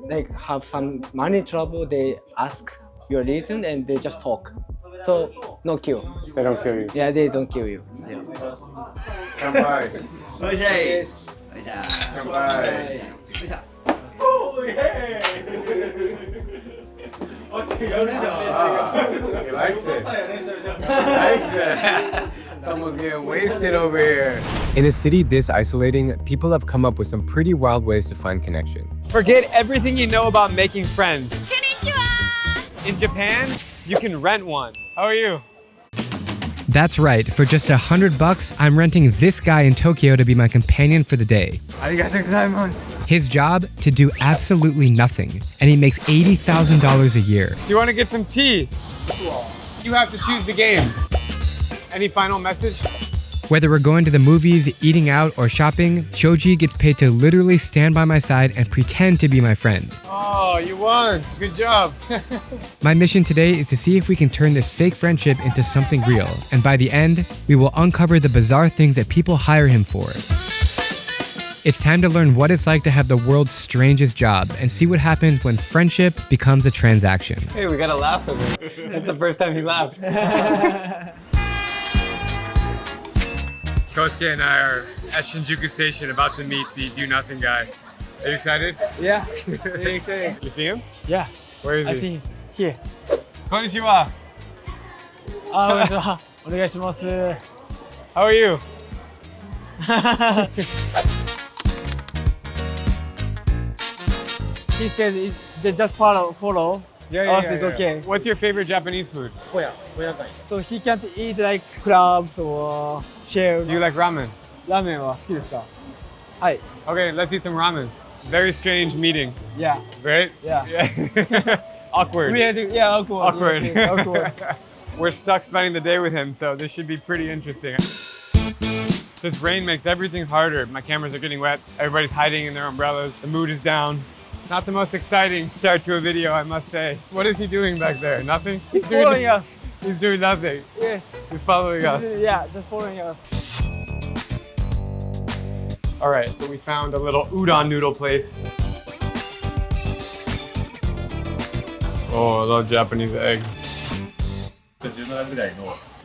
like have some money trouble, they ask your reason and they just talk. So no kill. They don't kill you. Yeah, they don't kill you. Yeah. Kanpai. おいしゃい。 Kanpai. He likes it. He likes it. Someone's getting wasted over here. In a city this isolating, people have come up with some pretty wild ways to find connection. Forget everything you know about making friends. Konnichiwa! In Japan, you can rent one. How are you? That's right. For just $100, I'm renting this guy in Tokyo to be my companion for the day. Arigatou gozaimasu. His job, to do absolutely nothing. And he makes $80,000 a year. Do you want to get some tea? You have to choose the game. Any final message? Whether we're going to the movies, eating out, or shopping, Shoji gets paid to literally stand by my side and pretend to be my friend. Oh, you won. Good job. My mission today is to see if we can turn this fake friendship into something real. And by the end, we will uncover the bizarre things that people hire him for. It's time to learn what it's like to have the world's strangest job and see what happens when friendship becomes a transaction. Hey, we gotta laugh at him. That's the first time he laughed. Kosuke and I are at Shinjuku Station about to meet the do-nothing guy. Are you excited? Yeah, very excited. You see him? Yeah. Where is he? I see him here. Konnichiwa. Konnichiwa. Onegaishimasu. How are you? He said just follow. Yeah. It's okay. What's your favorite Japanese food? So he can't eat like crabs or shell. Do you like ramen? Ramen は好きですか? はい。 Okay, let's eat some ramen. Very strange meeting, Yeah. right? Yeah. Awkward. Weird. Yeah, awkward. Awkward. Yeah, awkward. We're stuck spending the day with him, so this should be pretty interesting. This rain makes everything harder. My cameras are getting wet. Everybody's hiding in their umbrellas. The mood is down. Not the most exciting start to a video, I must say. What is he doing back there? Nothing? He's following us. He's doing nothing. Yes. He's following us. Yeah, just following us. All right, so we found a little udon noodle place. Oh, I love Japanese egg. い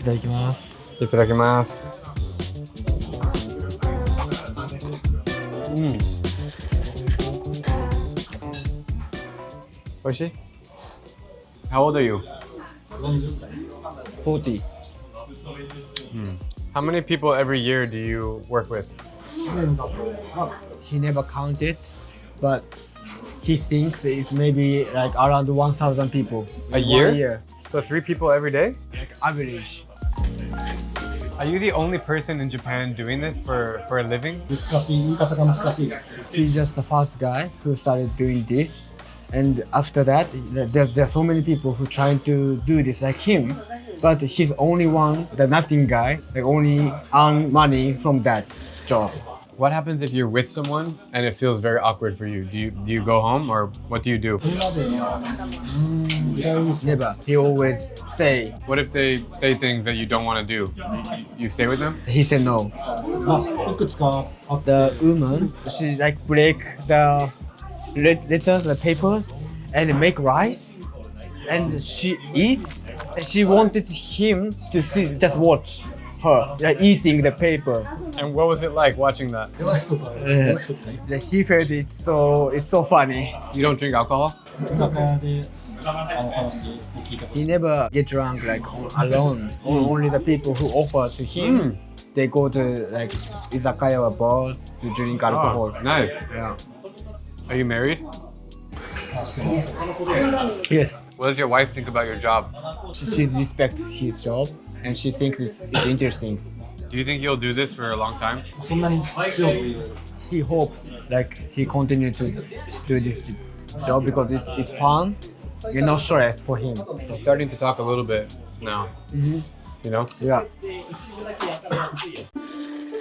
ただきます。いただきます。美味しい? How old are you? 40. How many people every year do you work with? He never counted, but he thinks it's maybe like around 1,000 people. A year? 1 year. So 3 people every day? Like average. Are you the only person in Japan doing this for a living? He's just the first guy who started doing this. And after that, there are so many people who trying to do this like him. But he's only one, the nothing guy, like only earn money from that job. What happens if you're with someone and it feels very awkward for you? Do you go home or what do you do? Never. He always stay. What if they say things that you don't want to do? You stay with them? He said no. The woman, she like break the letters, the papers, and make rice, and she eats. And she wanted him to see, just watch her like eating the paper. And what was it like watching that? He felt it's so funny. You don't drink alcohol? He never get drunk like alone. Only the people who offer to him, they go to like izakaya or bars to drink alcohol. Oh, nice. Yeah. Are you married? Yes. What does your wife think about your job? She respects his job and she thinks it's interesting. Do you think you'll do this for a long time? He hopes like he continue to do this job because it's fun. You're not stressed for him. I'm starting to talk a little bit now. You know? Yeah.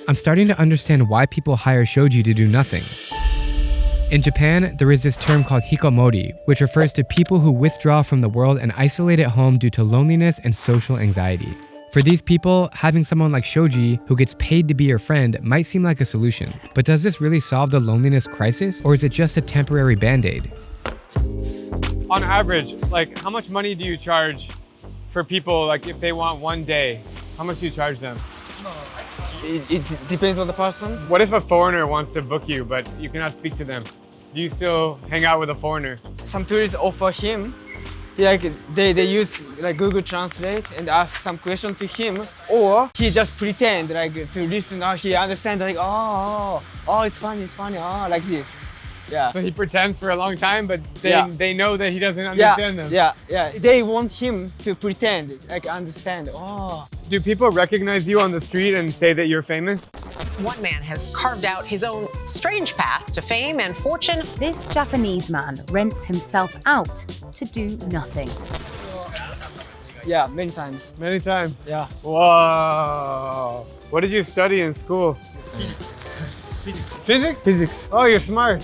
I'm starting to understand why people hire shoji to do nothing. In Japan, there is this term called hikomori, which refers to people who withdraw from the world and isolate at home due to loneliness and social anxiety. For these people, having someone like Shoji who gets paid to be your friend might seem like a solution. But does this really solve the loneliness crisis, or is it just a temporary band-aid? On average, like how much money do you charge for people, like if they want one day? How much do you charge them? It depends on the person. What if a foreigner wants to book you, but you cannot speak to them? Do you still hang out with a foreigner? Some tourists offer him, like they use like Google Translate and ask some question to him, or he just pretend like to listen. He understands like oh it's funny like this. Yeah. So he pretends for a long time, but they know that he doesn't understand them. Yeah. They want him to pretend like understand. Oh. Do people recognize you on the street and say that you're famous? One man has carved out his own strange path to fame and fortune. This Japanese man rents himself out to do nothing. Yeah, many times. Many times? Yeah. Whoa. What did you study in school? Physics? Physics. Oh, you're smart.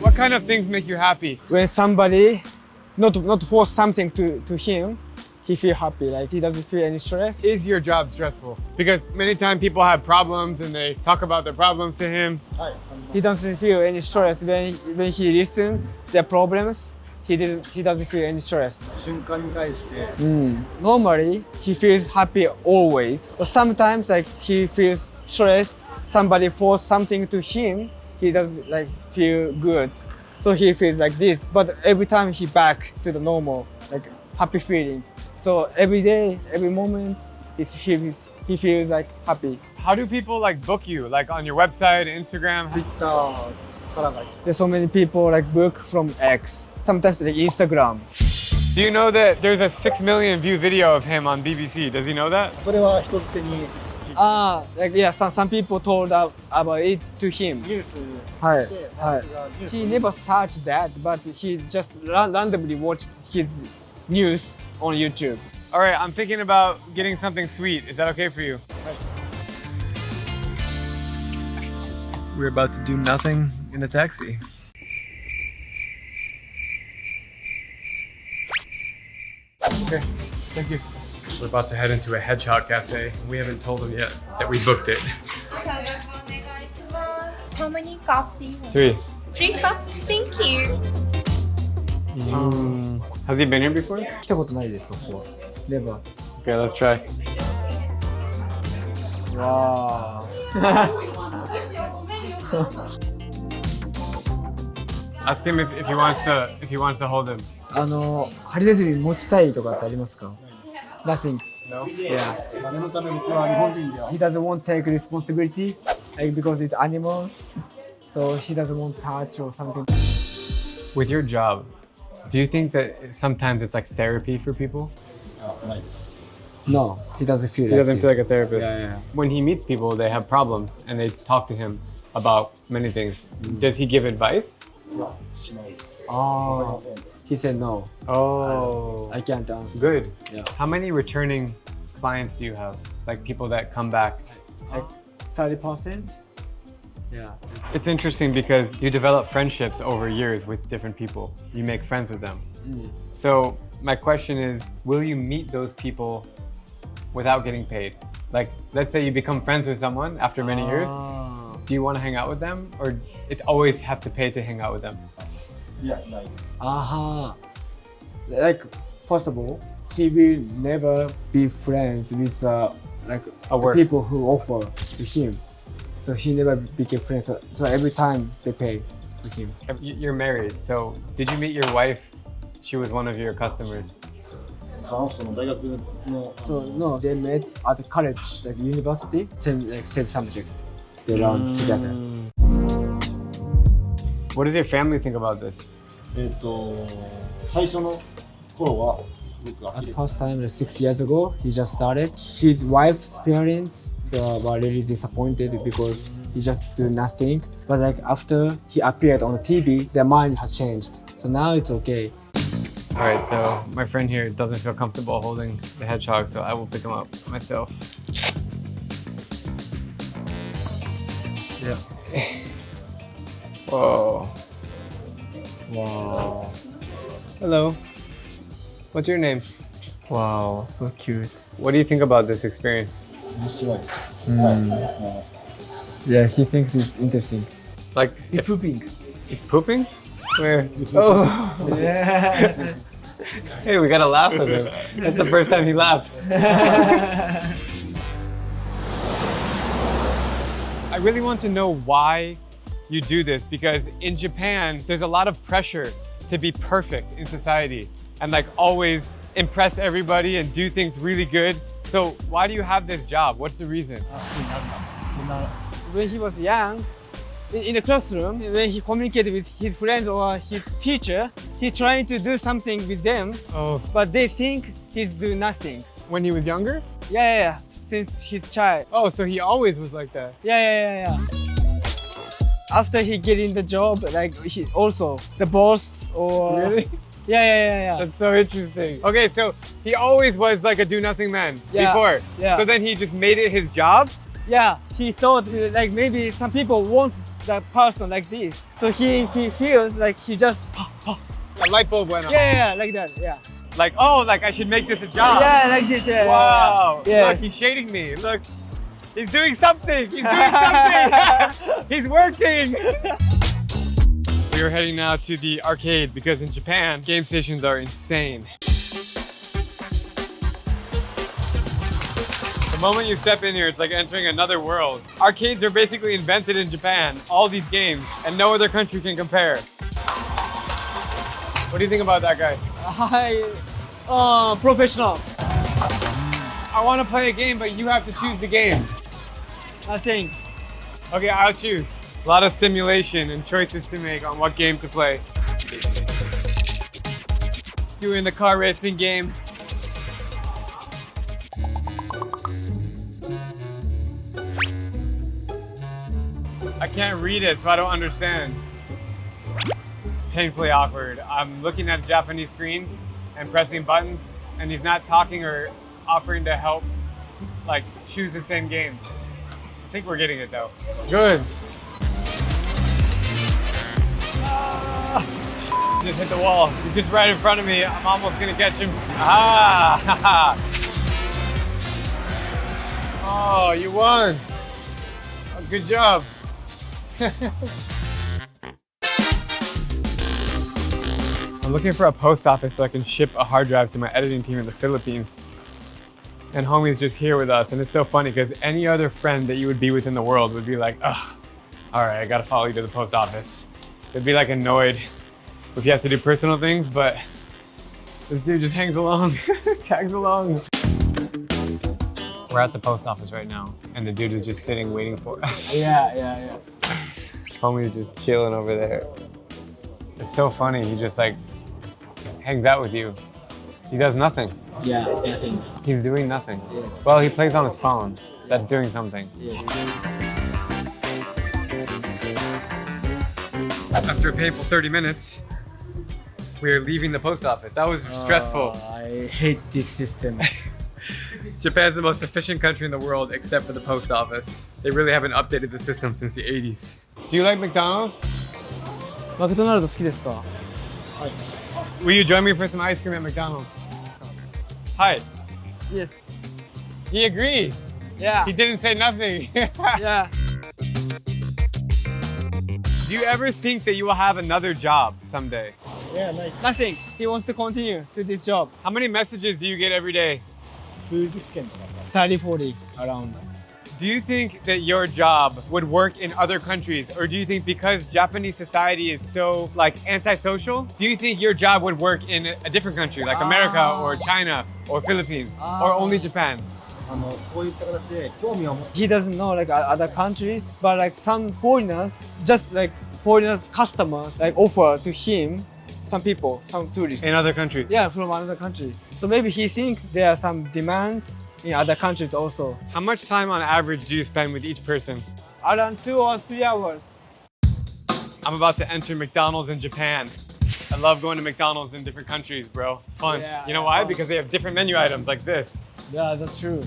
What kind of things make you happy? When somebody not force something to him, he feel happy, like he doesn't feel any stress. Is your job stressful? Because many times people have problems and they talk about their problems to him. He doesn't feel any stress when he listens their problems. He doesn't feel any stress. Normally, he feels happy always. But sometimes, like he feels stressed. Somebody force something to him, he doesn't like feel good. So he feels like this. But every time he back to the normal, like happy feeling. So every day, every moment, he feels like happy. How do people like book you? Like on your website, Instagram? Twitter. There's so many people like book from X. Sometimes like Instagram. Do you know that there's a 6 million view video of him on BBC? Does he know that? Some people told about it to him. He never searched that, but he just randomly watched his news on YouTube. All right, I'm thinking about getting something sweet. Is that okay for you? We're about to do nothing in the taxi. Okay, thank you. We're about to head into a hedgehog cafe. We haven't told them yet that we booked it. How many cups do you want? 3. 3 cups? Thank you. Has he been here before? 来たことないです、ここは。Never. Okay, let's try. Wow. Ask him if he wants to hold him. ハリネズミ持ちたいとかってありますか Nothing. No? Yeah. He doesn't want to take responsibility like, because it's animals. So he doesn't want to touch or something. With your job, do you think that sometimes it's like therapy for people? No, he doesn't feel He like doesn't feel like a this. therapist. Yeah. When he meets people, they have problems and they talk to him about many things. Does he give advice? Oh, he said no. Oh. I can't answer. Good. Yeah. How many returning clients do you have? Like people that come back? Like 30%? Yeah. It's interesting because you develop friendships over years with different people. You make friends with them. So my question is, will you meet those people without getting paid? Like, let's say you become friends with someone after many years. Do you want to hang out with them, or it's always have to pay to hang out with them? Yeah, nice. Like, first of all, he will never be friends with like the people who offer to him. So he never became friends. So every time they pay to him. You're married, so did you meet your wife? She was one of your customers. So no, they met at college, like university, same subject. They learn together. What does your family think about this? At first time, like 6 years ago, he just started. His wife's parents were really disappointed because he just do nothing. But like after he appeared on the TV, their mind has changed. So now it's okay. All right, so my friend here doesn't feel comfortable holding the hedgehog, so I will pick him up myself. Yeah. Whoa. Wow. Hello. What's your name? Wow, so cute. What do you think about this experience? Yeah, he thinks it's interesting. Like he's pooping. He's pooping? Where? Oh. Yeah. Hey, we gotta laugh at him. That's the first time he laughed. I really want to know why you do this, because in Japan, there's a lot of pressure to be perfect in society and like always impress everybody and do things really good. So why do you have this job? What's the reason? When he was young, in the classroom, when he communicated with his friends or his teacher, he's trying to do something with them, but they think he's doing nothing. When he was younger? Yeah, since his child. Oh, so he always was like that? Yeah. After he getting the job, like he also the boss or really? Yeah. That's so interesting. Okay, so he always was like a do-nothing man before. Yeah. So then he just made it his job? Yeah, he thought like maybe some people want that person like this. So he feels like he just a light bulb went on. Yeah, like that. Yeah. Like, oh, like I should make this a job. Yeah, like this. Yeah. Wow. Yeah. Look, he's shading me. Look, he's doing something. He's doing something. He's working. We are heading now to the arcade because in Japan, game stations are insane. The moment you step in here, it's like entering another world. Arcades are basically invented in Japan, all these games, and no other country can compare. What do you think about that guy? Professional. I want to play a game, but you have to choose the game. I think. Okay, I'll choose. A lot of stimulation and choices to make on what game to play. Doing the car racing game. I can't read it, so I don't understand. Painfully awkward. I'm looking at a Japanese screen and pressing buttons, and he's not talking or offering to help, like, choose the same game. I think we're getting it though. Good. Just hit the wall. He's just right in front of me. I'm almost gonna catch him. Ah! Oh, you won. Oh, good job. I'm looking for a post office so I can ship a hard drive to my editing team in the Philippines. And homie's just here with us, and it's so funny because any other friend that you would be with in the world would be like, ugh, all right, I gotta follow you to the post office. They'd be like annoyed if you have to do personal things, but this dude just hangs along, tags along. We're at the post office right now, and the dude is just sitting waiting for us. Yeah. Homie's just chilling over there. It's so funny, he just like hangs out with you. He does nothing. Yeah, nothing. He's doing nothing. Yes. Well, he plays on his phone. That's doing something. Yes. After a painful 30 minutes, we're leaving the post office. That was stressful. I hate this system. Japan's the most efficient country in the world except for the post office. They really haven't updated the system since the 80s. Do you like McDonald's? マクドナルド好きですか? Will you join me for some ice cream at McDonald's? Hi. Yes. He agreed. Yeah. He didn't say nothing. Yeah. Do you ever think that you will have another job someday? Yeah, nice. Nothing. He wants to continue to this job. How many messages do you get every day? 30, 40 around. Do you think that your job would work in other countries, or do you think because Japanese society is so like antisocial, do you think your job would work in a different country like America or China or Philippines or only Japan? He doesn't know like other countries, but like some foreigners, just like foreigners customers like offer to him some people, some tourists. In other countries? Yeah, from another country. So maybe he thinks there are some demands in other countries also. How much time on average do you spend with each person? Around 2 or 3 hours. I'm about to enter McDonald's in Japan. I love going to McDonald's in different countries, bro. It's fun. Yeah, you know why? Because they have different menu items like this. Yeah, that's true.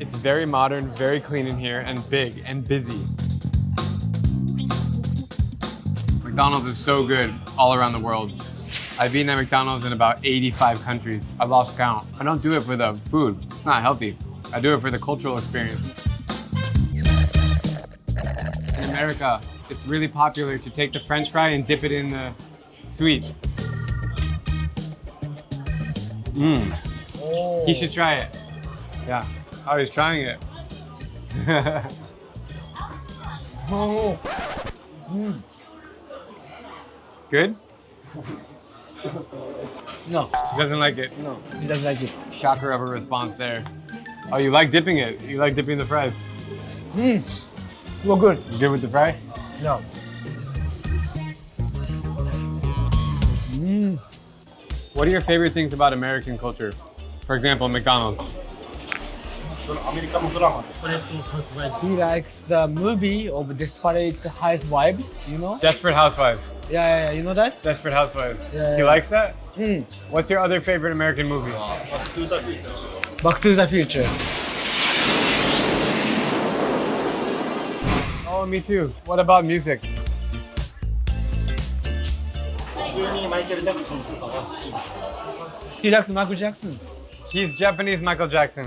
It's very modern, very clean in here, and big and busy. McDonald's is so good all around the world. I've eaten at McDonald's in about 85 countries. I've lost count. I don't do it for the food. It's not healthy. I do it for the cultural experience. In America, it's really popular to take the French fry and dip it in the sweet. He should try it. Yeah. Oh, he's trying it. Good? No. He doesn't like it? No, he doesn't like it. Shocker of a response there. Oh, you like dipping it? You like dipping the fries? Well, good. You good with the fry? No. What are your favorite things about American culture? For example, McDonald's. He likes the movie of Desperate Housewives, you know? Desperate Housewives. Yeah, you know that? Desperate Housewives. Yeah, He likes that? Mm. What's your other favorite American movie? Back to the Future. Oh, me too. What about music? He likes Michael Jackson. He's Japanese Michael Jackson.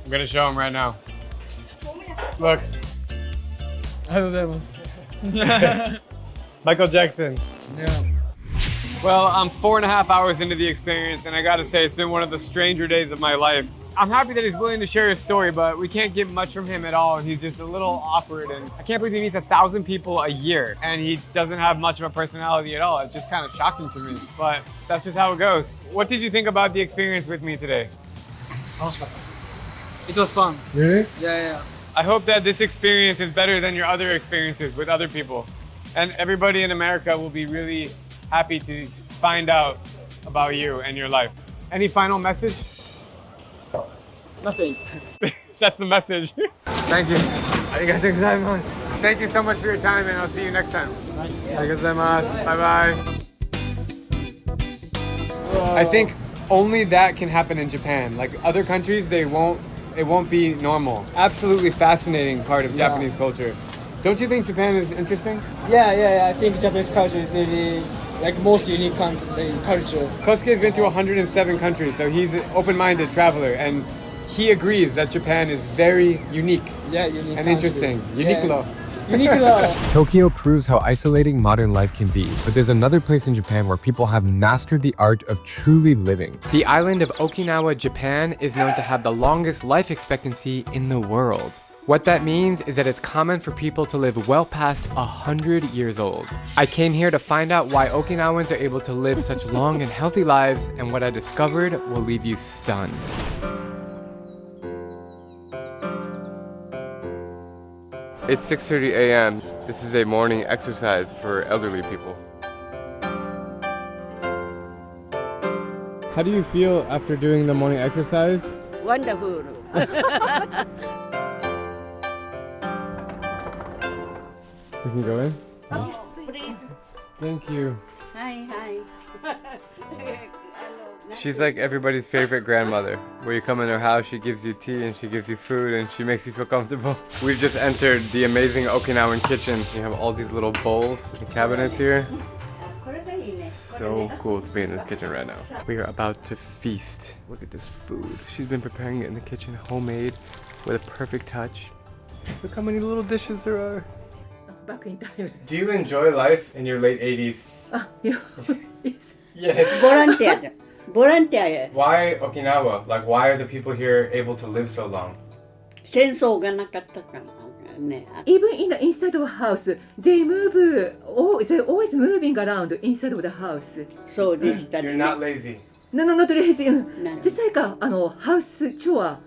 I'm gonna show him right now. Look. Michael Jackson. Yeah. Well, I'm 4.5 hours into the experience, and I gotta say, it's been one of the stranger days of my life. I'm happy that he's willing to share his story, but we can't get much from him at all. He's just a little awkward, and I can't believe he meets 1,000 people a year, and he doesn't have much of a personality at all. It's just kind of shocking to me, but that's just how it goes. What did you think about the experience with me today? It was fun. Really? Yeah. I hope that this experience is better than your other experiences with other people. And everybody in America will be really happy to find out about you and your life. Any final message? Nothing. That's the message. Thank you. Arigatou gozaimasu. Thank you so much for your time, and I'll see you next time. Arigatou gozaimasu. Bye-bye. I think only that can happen in Japan. Like other countries, it won't be normal. Absolutely fascinating part of Japanese culture. Don't you think Japan is interesting? Yeah. I think Japanese culture is really like most unique culture. Kosuke's been to 107 countries, so he's an open-minded traveler, and he agrees that Japan is very unique. Yeah, unique and country. interesting. Unique. Yes. Tokyo proves how isolating modern life can be, but there's another place in Japan where people have mastered the art of truly living. The island of Okinawa, Japan is known to have the longest life expectancy in the world. What that means is that it's common for people to live well past 100 years old. I came here to find out why Okinawans are able to live such long and healthy lives, and what I discovered will leave you stunned. It's 6:30 a.m. This is a morning exercise for elderly people. How do you feel after doing the morning exercise? Wonderful. We can go in? Oh, please. Thank you. Hi. She's like everybody's favorite grandmother. Where you come in her house, she gives you tea and she gives you food and she makes you feel comfortable. We've just entered the amazing Okinawan kitchen. You have all these little bowls and cabinets here. So cool to be in this kitchen right now. We are about to feast. Look at this food. She's been preparing it in the kitchen, homemade, with a perfect touch. Look how many little dishes there are. Back in time. Do you enjoy life in your late 80s? Yes. Volunteer. Why Okinawa? Like, why are the people here able to live so long? 戦争がなかったからね。 Even inside of a house, they always moving around inside of the house. そうでしたね。 You're not lazy. No, not lazy. Just like house chore,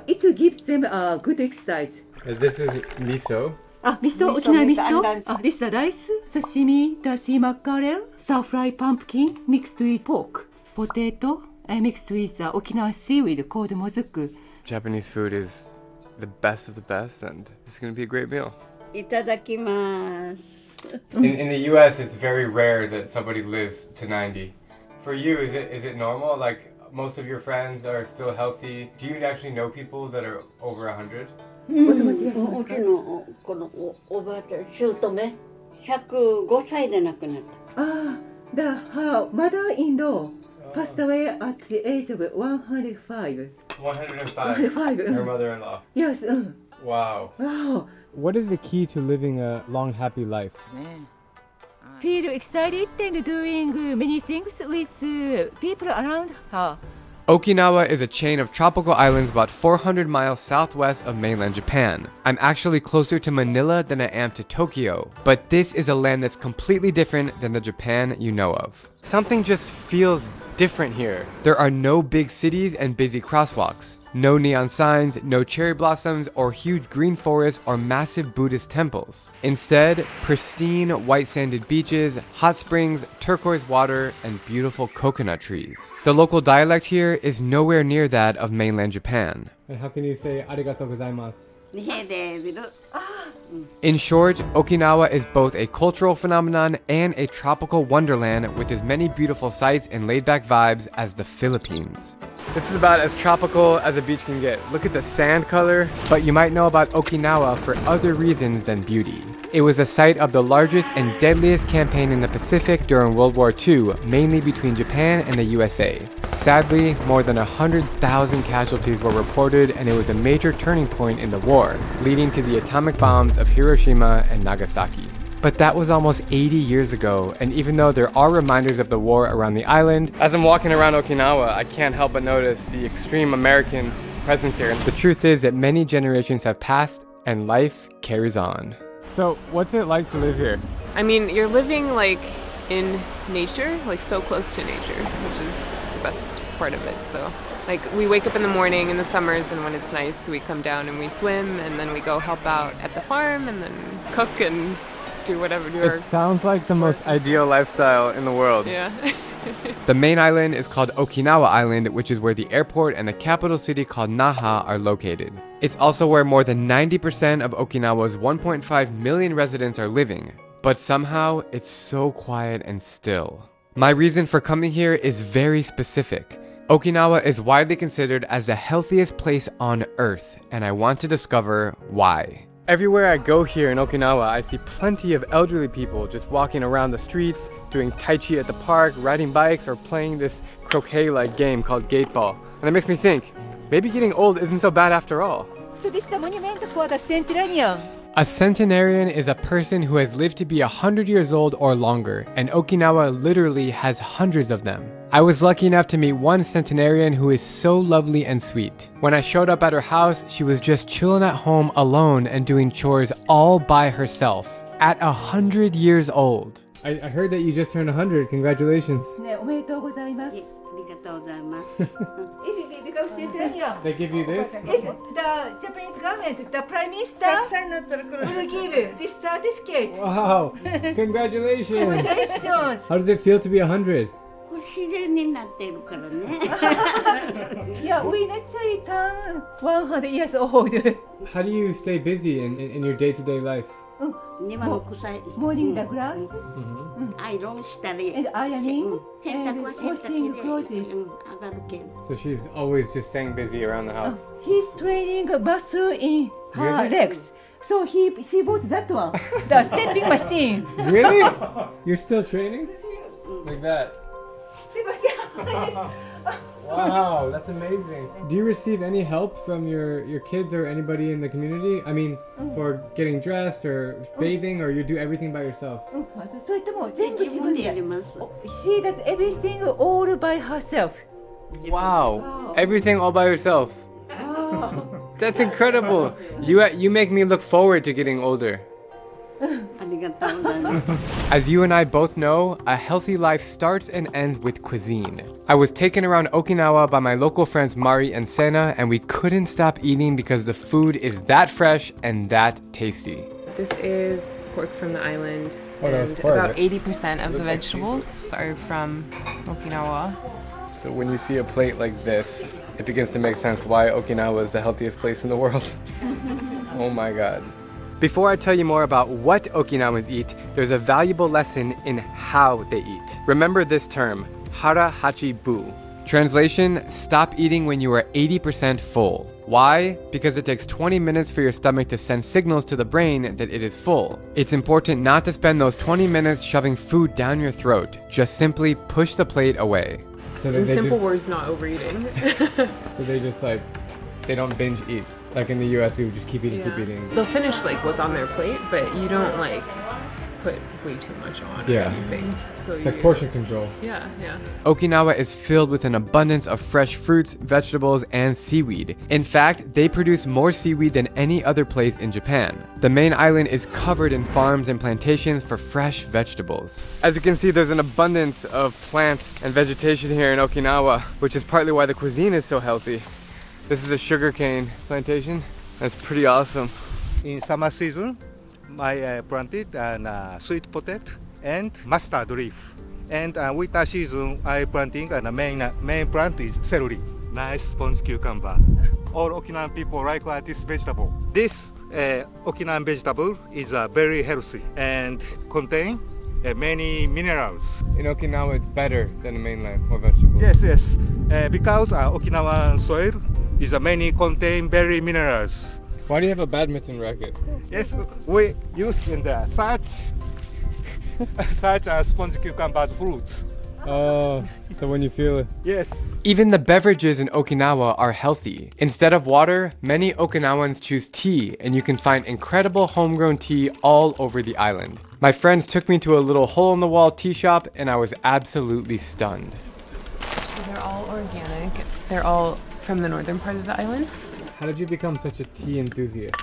it gives them a good exercise. This is miso. Miso, Okinawa miso. This is rice, sashimi, the sea mackerel, stir-fried pumpkin mixed with pork, potato, mixed with Okinawa seaweed called mozuku. Japanese food is the best of the best, and it's going to be a great meal. いただきます。 In the U.S., it's very rare that somebody lives to 90. For you, is it normal? Like, most of your friends are still healthy. Do you actually know people that are over 100? うちのこのおばあちゃん、姑、105歳で亡くなった。Her mother-in-law passed away at the age of 105. 105. Her mother-in-law. Yes. Wow. Wow. What is the key to living a long, happy life? Feel excited and doing many things with people around her. Okinawa is a chain of tropical islands about 400 miles southwest of mainland Japan. I'm actually closer to Manila than I am to Tokyo, but this is a land that's completely different than the Japan you know of. Something just feels different here. There are no big cities and busy crosswalks. No neon signs, no cherry blossoms, or huge green forests or massive Buddhist temples. Instead, pristine white sanded beaches, hot springs, turquoise water, and beautiful coconut trees. The local dialect here is nowhere near that of mainland Japan. And how can you say arigatou gozaimasu? In short, Okinawa is both a cultural phenomenon and a tropical wonderland with as many beautiful sights and laid-back vibes as the Philippines. This is about as tropical as a beach can get. Look at the sand color. But you might know about Okinawa for other reasons than beauty. It was the site of the largest and deadliest campaign in the Pacific during World War II, mainly between Japan and the USA. Sadly, more than 100,000 casualties were reported, and it was a major turning point in the war, leading to the atomic bombs of Hiroshima and Nagasaki. But that was almost 80 years ago, and even though there are reminders of the war around the island, as I'm walking around Okinawa, I can't help but notice the extreme American presence here. The truth is that many generations have passed, and life carries on. So, what's it like to live here? I mean, you're living like in nature, like so close to nature, which is the best part of it. So, like, we wake up in the morning in the summers, and when it's nice, we come down and we swim, and then we go help out at the farm, and then cook and do whatever. It sounds like the most ideal lifestyle in the world. Yeah. The main island is called Okinawa Island, which is where the airport and the capital city called Naha are located. It's also where more than 90% of Okinawa's 1.5 million residents are living. But somehow, it's so quiet and still. My reason for coming here is very specific. Okinawa is widely considered as the healthiest place on Earth, and I want to discover why. Everywhere I go here in Okinawa, I see plenty of elderly people just walking around the streets, doing tai chi at the park, riding bikes, or playing this croquet-like game called gate ball. And it makes me think, maybe getting old isn't so bad after all. So this is a monument for the Centenarian. A centenarian is a person who has lived to be 100 years old or longer, and Okinawa literally has hundreds of them. I was lucky enough to meet one centenarian who is so lovely and sweet. When I showed up at her house, she was just chilling at home alone and doing chores all by herself. At 100 years old. I heard that you just turned 100. Congratulations. ね、おめでとうございます。ありがとうございます。Because They give you this? Yes, the Japanese government, the Prime Minister will give you this certificate. Wow! Congratulations! Congratulations! How does it feel to be 100? 自然になっているからね。Yeah, we naturally turn 100 years old. How do you stay busy in your day-to-day life? 庭の草い。Mowing the grass. アイロンしたり。 And ironing. 洗濯は洗濯 washing で clothes. 上がるけど。 So she's always just staying busy around the house. He's training muscle in her Really? legs. So she bought that one, the stepping machine. Really? You're still training? Like that? Wow, that's amazing. Do you receive any help from your kids or anybody in the community? I mean, for getting dressed or bathing, or you do everything by yourself? それとも全部自分でやります。She does everything all by herself. Wow, everything all by yourself. That's incredible. You make me look forward to getting older. ありがとうございます。 As you and I both know, a healthy life starts and ends with cuisine. I was taken around Okinawa by my local friends Mari and Sena, and we couldn't stop eating because the food is that fresh and that tasty. This is pork from the island, Oh, that's and pork. about 80% of Looks the like vegetables are from Okinawa. So when you see a plate like this, it begins to make sense why Okinawa is the healthiest place in the world. Oh my god. Before I tell you more about what Okinawans eat, there's a valuable lesson in how they eat. Remember this term, hara hachi bu. Translation, stop eating when you are 80% full. Why? Because it takes 20 minutes for your stomach to send signals to the brain that it is full. It's important not to spend those 20 minutes shoving food down your throat. Just simply push the plate away. So In simple words, not overeating. So they just they don't binge eat. Like in the US, people just keep eating, keep eating. They'll finish like what's on their plate, but you don't like put way too much on or anything. So It's like portion control. Yeah. Okinawa is filled with an abundance of fresh fruits, vegetables, and seaweed. In fact, they produce more seaweed than any other place in Japan. The main island is covered in farms and plantations for fresh vegetables. As you can see, there's an abundance of plants and vegetation here in Okinawa, which is partly why the cuisine is so healthy. This is a sugarcane plantation. That's pretty awesome. In summer season, I planted sweet potato and mustard leaf. And winter season, I planting and the main plant is celery. Nice sponge cucumber. All Okinawan people like this vegetable. This Okinawan vegetable is very healthy and contain many minerals. In Okinawa, it's better than the mainland, more vegetables. Yes. Because Okinawan soil is many contain very minerals. Why do you have a badminton racket? Yes, we use in the such as sponge cucumbers fruits. Oh, so when you feel it. Yes. Even the beverages in Okinawa are healthy. Instead of water, many Okinawans choose tea, and you can find incredible homegrown tea all over the island. My friends took me to a little hole-in-the-wall tea shop, and I was absolutely stunned. They're all organic. They're all from the northern part of the island. How did you become such a tea enthusiast?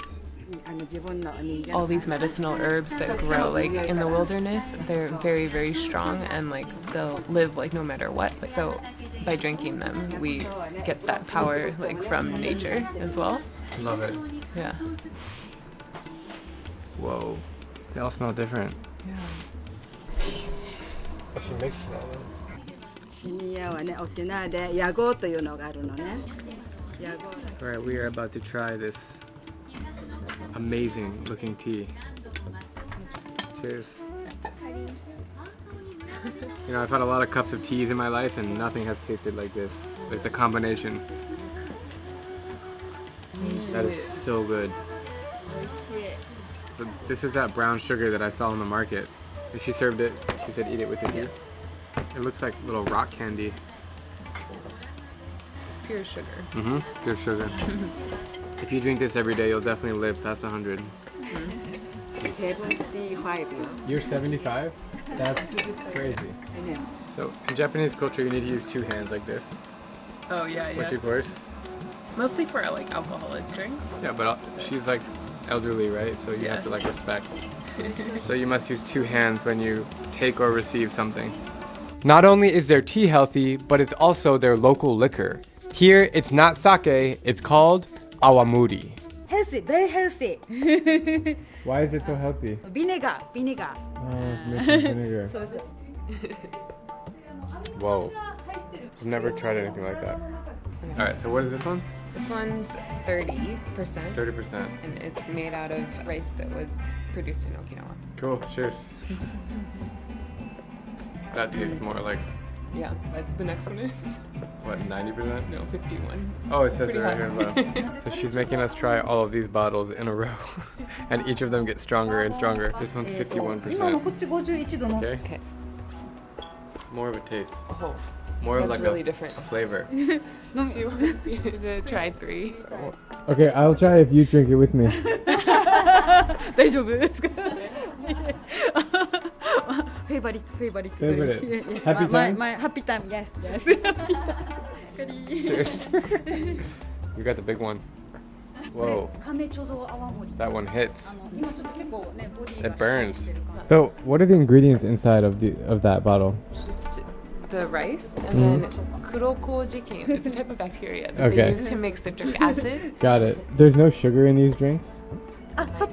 All these medicinal herbs that grow like in the wilderness, they're very, very strong, and like they'll live like no matter what. So by drinking them, we get that power like from nature as well. Love it. Yeah. Whoa. They all smell different. Yeah. Oh, she makes it all. シニアはね、沖縄でヤゴというのがあるのね。ヤゴ。 Alright, we are about to try this amazing looking tea. Cheers. You know, I've had a lot of cups of teas in my life and nothing has tasted like this. Like the combination. That is so good. So this is that brown sugar that I saw in the market. And she served it. She said eat it with the tea. It looks like little rock candy. Pure sugar. Pure sugar. If you drink this every day, you'll definitely live past 100. 75. You're 75? That's crazy. I know. So in Japanese culture, you need to use 2 hands like this. Oh yeah, yeah. What's your course? Mostly for like alcoholic drinks. Yeah, but she's like elderly, right? So you have to like respect. So you must use 2 hands when you take or receive something. Not only is their tea healthy, but it's also their local liquor. Here, it's not sake, it's called awamuri. Healthy, very healthy. Why is it so healthy? Vinegar. Oh, it's mixed with vinegar. Whoa. I've never tried anything like that. Alright, so what is this one? This one's 30%. 30%. And it's made out of rice that was produced in Okinawa. Cool, cheers. That tastes more like... Yeah, the next one is... What, 90%? No, 51. Oh, it says Pretty it right here low. So she's making us try all of these bottles in a row. And each of them gets stronger and stronger. This one's 51%. Okay. More of a taste. Oh. More of That's like really a different. flavor. She wants you to try 3. Okay, I'll try if you drink it with me. 大丈夫ですか? Favorite. Favorite. Yes, Happy time? My happy time. Yes. Cheers. You got the big one. Whoa. That one hits. It burns. So, what are the ingredients inside of that bottle? Just the rice and then kurokojikin. It's a type of bacteria that Okay. they use to make citric acid. Got it. There's no sugar in these drinks? So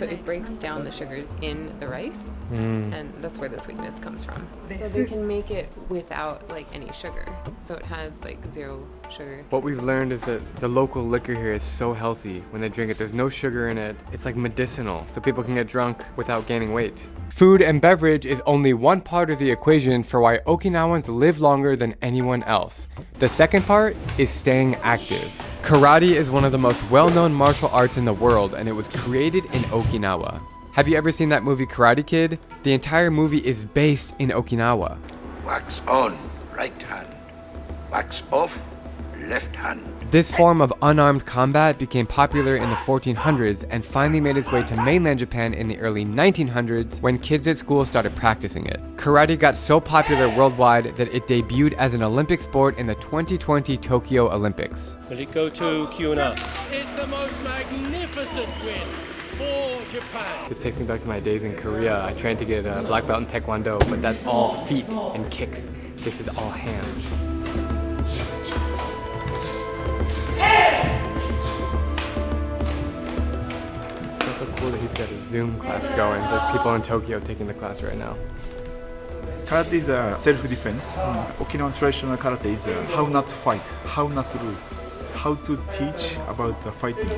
it breaks down the sugars in the rice, and that's where the sweetness comes from. So they can make it without like any sugar. So it has like 0 sugar. What we've learned is that the local liquor here is so healthy. When they drink it, there's no sugar in it. It's like medicinal, so people can get drunk without gaining weight. Food and beverage is only one part of the equation for why Okinawans live longer than anyone else. The second part is staying active. Karate is one of the most well-known martial arts in the world, and it was created in Okinawa. Have you ever seen that movie Karate Kid? The entire movie is based in Okinawa. Wax on, right hand. Wax off, left hand. This form of unarmed combat became popular in the 1400s and finally made its way to mainland Japan in the early 1900s when kids at school started practicing it. Karate got so popular worldwide that it debuted as an Olympic sport in the 2020 Tokyo Olympics. Will it go to Kyuna? It's the most magnificent win for Japan. This takes me back to my days in Korea. I trained to get a black belt in Taekwondo, but that's all feet and kicks. This is all hands. It's so cool that he's got a Zoom class going. There's people in Tokyo taking the class right now. Karate is a self-defense. Okinawan traditional karate is how not to fight, how not to lose, how to teach about fighting.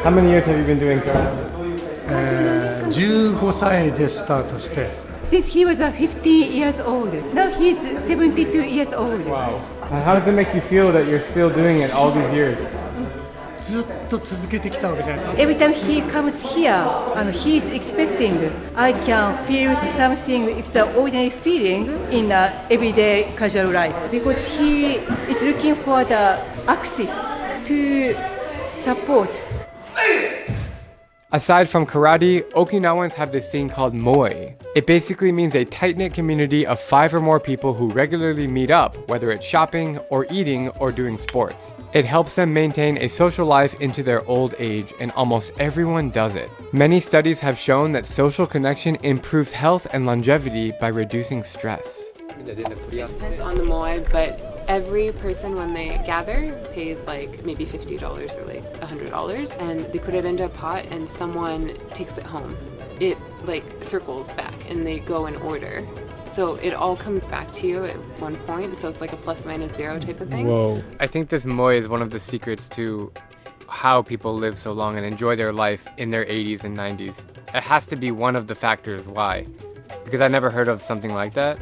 How many years have you been doing karate? 15歳でスタートして Since he was 50 years old. Now he's 72 years old. Wow. And how does it make you feel that you're still doing it all these years? ずっと続けてきたわけじゃない。 Every time he comes here, and he's expecting, I can feel something extraordinary feeling in everyday casual life because he is looking for the access to support. Aside from karate, Okinawans have this thing called moe. It basically means a tight-knit community of 5 or more people who regularly meet up, whether it's shopping or eating or doing sports. It helps them maintain a social life into their old age, and almost everyone does it. Many studies have shown that social connection improves health and longevity by reducing stress. It depends on the moai, but every person when they gather pays like maybe $50 or like $100, and they put it into a pot and someone takes it home. It like circles back and they go in order. So it all comes back to you at one point, so it's like a ±0 type of thing. Whoa. I think this moe is one of the secrets to how people live so long and enjoy their life in their 80s and 90s. It has to be one of the factors why, because I never heard of something like that.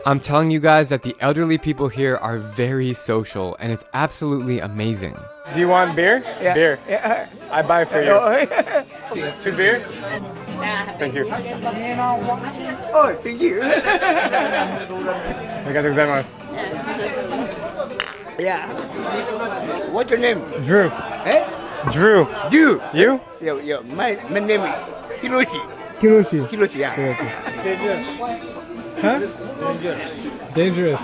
I'm telling you guys that the elderly people here are very social, and it's absolutely amazing. Do you want beer? Yeah. Beer. Yeah. I buy for you. 2 beers? Thank you. Oh, thank you. ありがとうございます。 Yeah. What's your name? Drew. Eh? Drew. Drew. You? Yeah. My name is Hiroshi. Kiroshi. Hiroshi, yeah. Huh? Dangerous.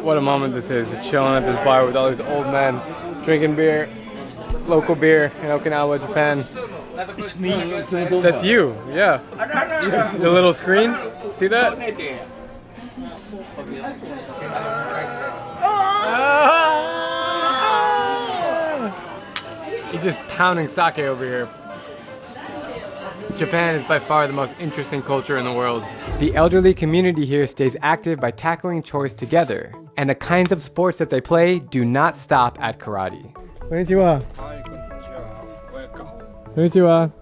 What a moment this is. Just chilling at this bar with all these old men, drinking beer, local beer in Okinawa, Japan. It's me. That's you, yeah. The little screen, see that? He's just pounding sake over here. Japan is by far the most interesting culture in the world. The elderly community here stays active by tackling chores together, and the kinds of sports that they play do not stop at karate. Konnichiwa. Konnichiwa.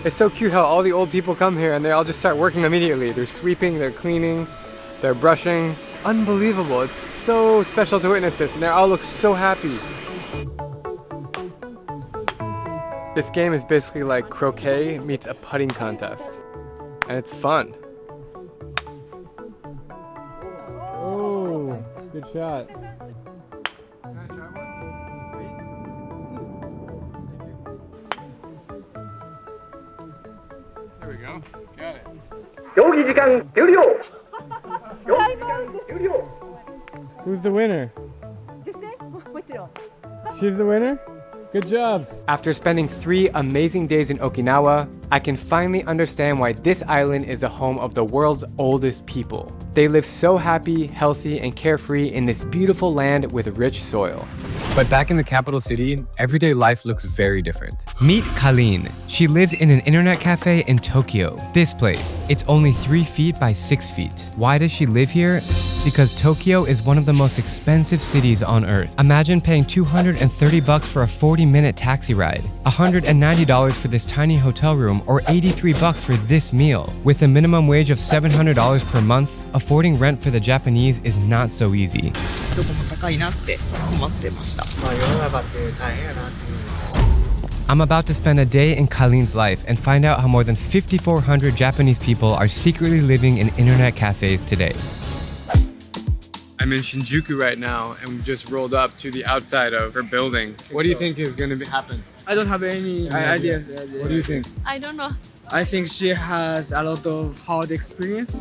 It's so cute how all the old people come here and they all just start working immediately. They're sweeping, they're cleaning, they're brushing. Unbelievable. It's so special to witness this, and they all look so happy. This game is basically like croquet meets a putting contest, and it's fun. Oh, good shot. There we go, got it. Who's the winner? She's the winner? Good job. After spending 3 amazing days in Okinawa, I can finally understand why this island is the home of the world's oldest people. They live so happy, healthy, and carefree in this beautiful land with rich soil. But back in the capital city, everyday life looks very different. Meet Colleen. She lives in an internet cafe in Tokyo. This place, it's only 3 feet by 6 feet. Why does she live here? Because Tokyo is one of the most expensive cities on earth. Imagine paying $230 for a 40-minute taxi ride, $190 for this tiny hotel room, or $83 for this meal. With a minimum wage of $700 per month, affording rent for the Japanese is not so easy. I'm about to spend a day in Colleen's life and find out how more than 5,400 Japanese people are secretly living in internet cafes today. I'm in Shinjuku right now, and we just rolled up to the outside of her building. What do you think is going to happen? I don't have any idea. What do you think? I don't know. I think she has a lot of hard experience.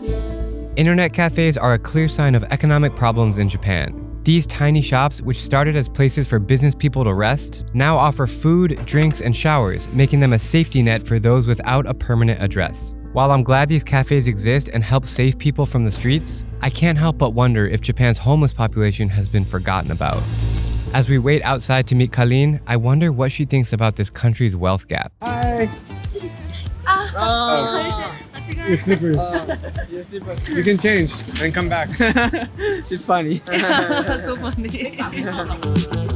Internet cafes are a clear sign of economic problems in Japan. These tiny shops, which started as places for business people to rest, now offer food, drinks, and showers, making them a safety net for those without a permanent address. While I'm glad these cafes exist and help save people from the streets, I can't help but wonder if Japan's homeless population has been forgotten about. As we wait outside to meet Colleen, I wonder what she thinks about this country's wealth gap. Hi! Your slippers. You can change and come back. She's funny. So funny.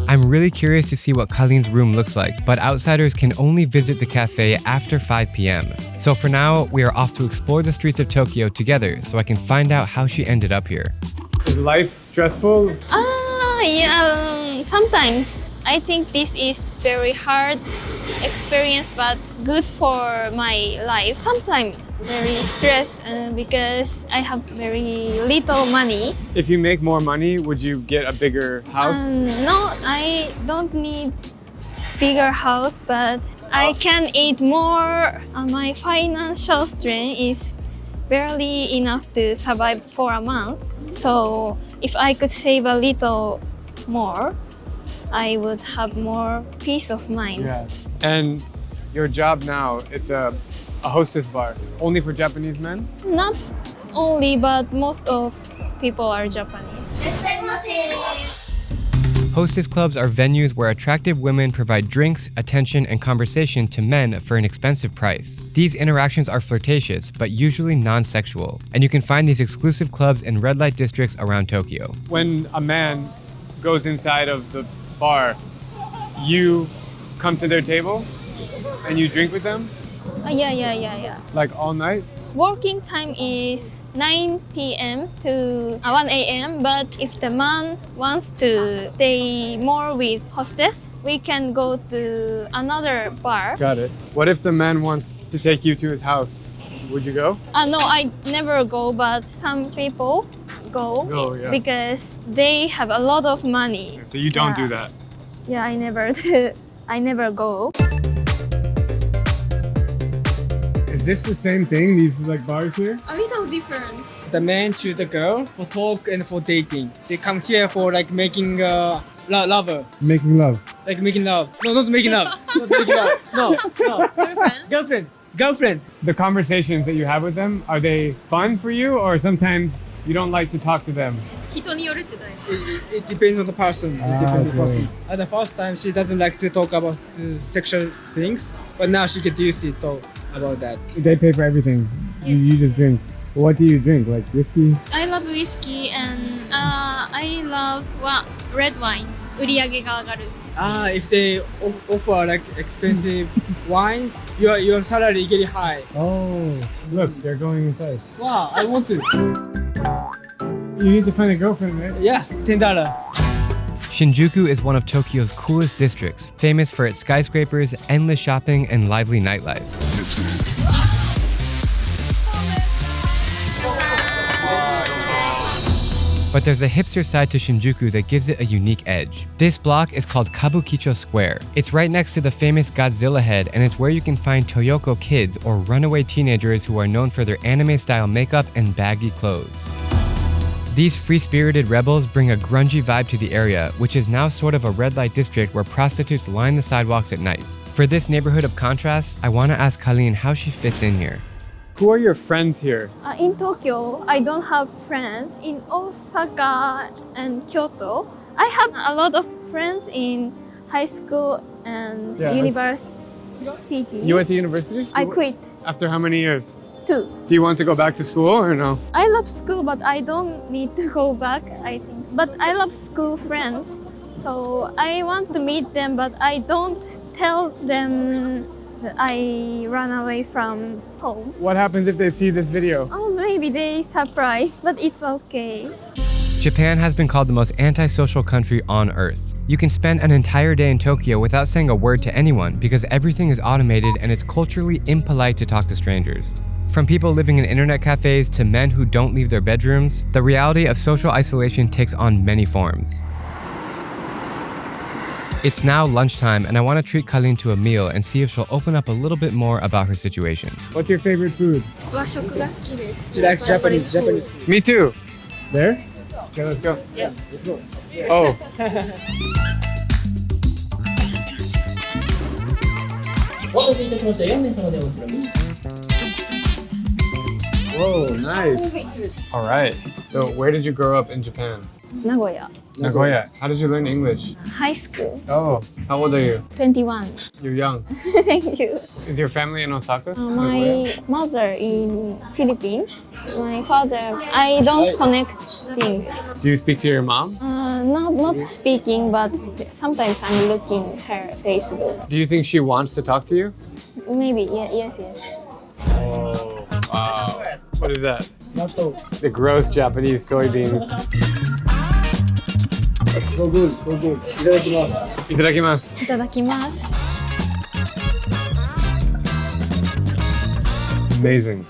I'm really curious to see what Colleen's room looks like, but outsiders can only visit the cafe after 5 p.m. So for now, we are off to explore the streets of Tokyo together so I can find out how she ended up here. Is life stressful? Yeah, sometimes. I think this is very hard experience, but good for my life. Sometimes very stressed because I have very little money. If you make more money, would you get a bigger house? No, I don't need bigger house, but I can eat more. My financial strength is barely enough to survive for a month. So if I could save a little more, I would have more peace of mind. Yeah. And your job now, it's a hostess bar, only for Japanese men? Not only, but most of people are Japanese. Hostess clubs are venues where attractive women provide drinks, attention, and conversation to men for an expensive price. These interactions are flirtatious, but usually non-sexual, and you can find these exclusive clubs in red light districts around Tokyo. When a man goes inside of the bar, you come to their table and you drink with them? Yeah. Like all night? Working time is 9 p.m. to 1 a.m. But if the man wants to stay more with hostess, we can go to another bar. Got it. What if the man wants to take you to his house? Would you go? No, I never go, but some people go, yeah. because they have a lot of money. So you don't do that. Yeah, I never I never go. Is this the same thing? These like bars here? A little different. The man choose the girl for talk and for dating. They come here for like making lover. Making love. Like making love. No, not making love. Not making love. No. Girlfriend. The conversations that you have with them, are they fun for you, or sometimes you don't like to talk to them? It depends on the person. It depends on the person. At the first time, she doesn't like to talk about sexual things, but now she gets used to talk about that. They pay for everything. You just drink. What do you drink? Like whiskey? I love whiskey and I love red wine. 売り上げが上がる. If they offer like expensive wines, your salary getting high. Oh, look, they're going inside. Wow, I want to. You need to find a girlfriend, right? Yeah, $10. Shinjuku is one of Tokyo's coolest districts, famous for its skyscrapers, endless shopping, and lively nightlife. But there's a hipster side to Shinjuku that gives it a unique edge. This block is called Kabukicho Square. It's right next to the famous Godzilla head, and it's where you can find Toyoko kids, or runaway teenagers who are known for their anime-style makeup and baggy clothes. These free-spirited rebels bring a grungy vibe to the area, which is now sort of a red light district where prostitutes line the sidewalks at night. For this neighborhood of contrast, I want to ask Colleen how she fits in here. Who are your friends here? In Tokyo, I don't have friends. In Osaka and Kyoto, I have a lot of friends in high school and university. You went to university? I quit. After how many years? 2. Do you want to go back to school or no? I love school, but I don't need to go back, I think. But I love school friends, so I want to meet them, but I don't tell them that I run away from home. What happens if they see this video? Oh, maybe they surprised, but it's okay. Japan has been called the most antisocial country on earth. You can spend an entire day in Tokyo without saying a word to anyone because everything is automated and it's culturally impolite to talk to strangers. From people living in internet cafes to men who don't leave their bedrooms, the reality of social isolation takes on many forms. It's now lunchtime and I want to treat Colleen to a meal and see if she'll open up a little bit more about her situation. What's your favorite food? 和食が好きです. She likes Japanese. Me too. There? Okay, let's go. Yes. Oh. Whoa, nice. All right. So where did you grow up in Japan? Nagoya. Nagoya. How did you learn English? High school. Oh, how old are you? 21. You're young. Thank you. Is your family in Osaka? My mother in Philippines. My father, I don't connect things. Do you speak to your mom? Not speaking, but sometimes I'm looking her Facebook. Do you think she wants to talk to you? Maybe, yes. Oh, wow. What is that? The gross Japanese soybeans. So good. いただきます。いただきます。Amazing.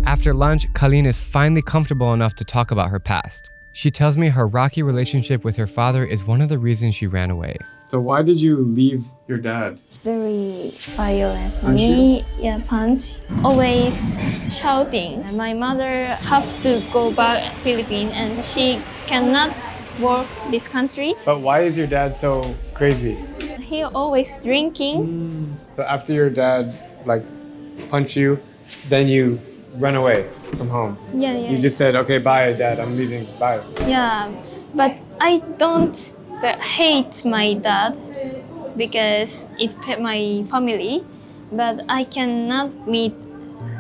After lunch, Colleen is finally comfortable enough to talk about her past. She tells me her rocky relationship with her father is one of the reasons she ran away. So why did you leave your dad? It's very violent for me. Yeah, punch. Always shouting. My mother have to go back to Philippines and she cannot work this country. But why is your dad so crazy? He always drinking. So after your dad punch you, then you run away from home. Yeah. You just said, okay, bye, Dad, I'm leaving, bye. Yeah, but I don't hate my dad because it's my family, but I cannot meet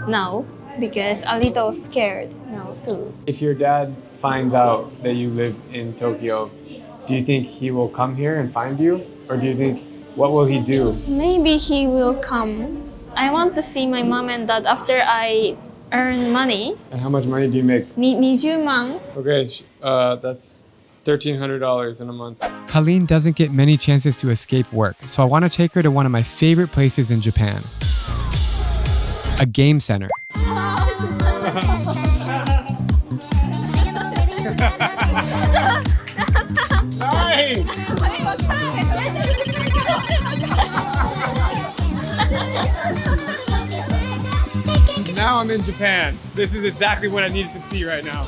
now because a little scared now too. If your dad finds out that you live in Tokyo, do you think he will come here and find you? Or do you think, what will he do? Maybe he will come. I want to see my mom and dad after I earn money. And how much money do you make? 20万. Okay, that's $1,300 in a month. Colleen doesn't get many chances to escape work, so I want to take her to one of my favorite places in Japan. A game center. Now I'm in Japan. This is exactly what I needed to see right now.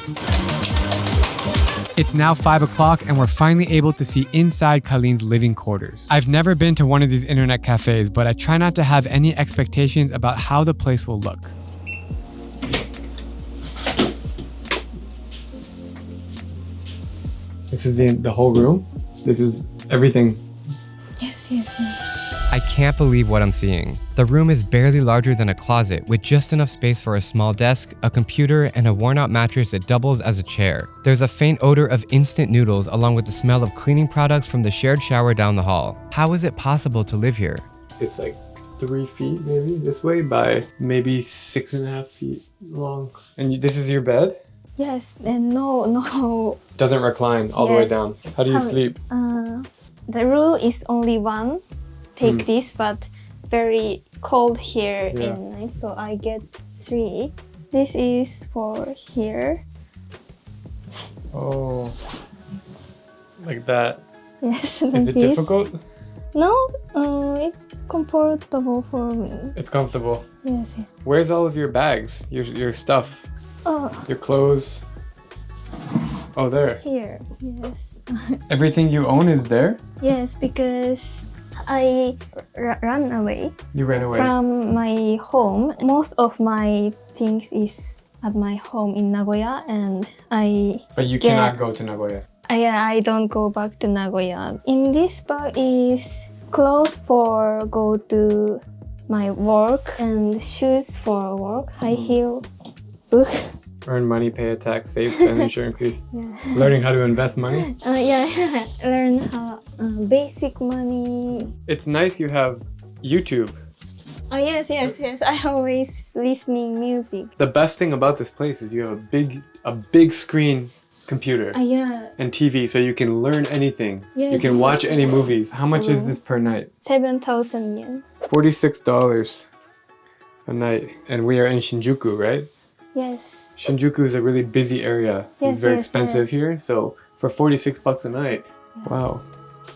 It's now 5 o'clock and we're finally able to see inside Colleen's living quarters. I've never been to one of these internet cafes, but I try not to have any expectations about how the place will look. This is the whole room? This is everything. Yes, yes, yes. I can't believe what I'm seeing. The room is barely larger than a closet, with just enough space for a small desk, a computer, and a worn-out mattress that doubles as a chair. There's a faint odor of instant noodles along with the smell of cleaning products from the shared shower down the hall. How is it possible to live here? It's like 3 feet maybe this way by maybe 6.5 feet long. And this is your bed? Yes, and no. Doesn't recline all the way down. How do you sleep? The rule is only one. Take this, but very cold here in night, so I get 3. This is for here. Oh, like that. Yes, like is it this. Difficult? No, it's comfortable for me. It's comfortable. Yes, yes. Where's all of your bags? Your stuff? Your clothes? Oh, there. Here, yes. Everything you own is there? Yes, because I ran away. You ran away? From my home. Most of my things is at my home in Nagoya, and But you cannot go to Nagoya. I don't go back to Nagoya. In this bag is clothes for go to my work and shoes for work, high heel, book. Earn money, pay a tax, save, spend, ensure, increase. Learning how to invest money? Learn how basic money. It's nice you have YouTube. Oh yes. I always listening music. The best thing about this place is you have a big screen computer and TV, so you can learn anything. Yes, you can watch any movies. How much is this per night? 7,000 yen. $46 a night. And we are in Shinjuku, right? Yes. Shinjuku is a really busy area. It's very expensive here, so for 46 bucks a night. Wow.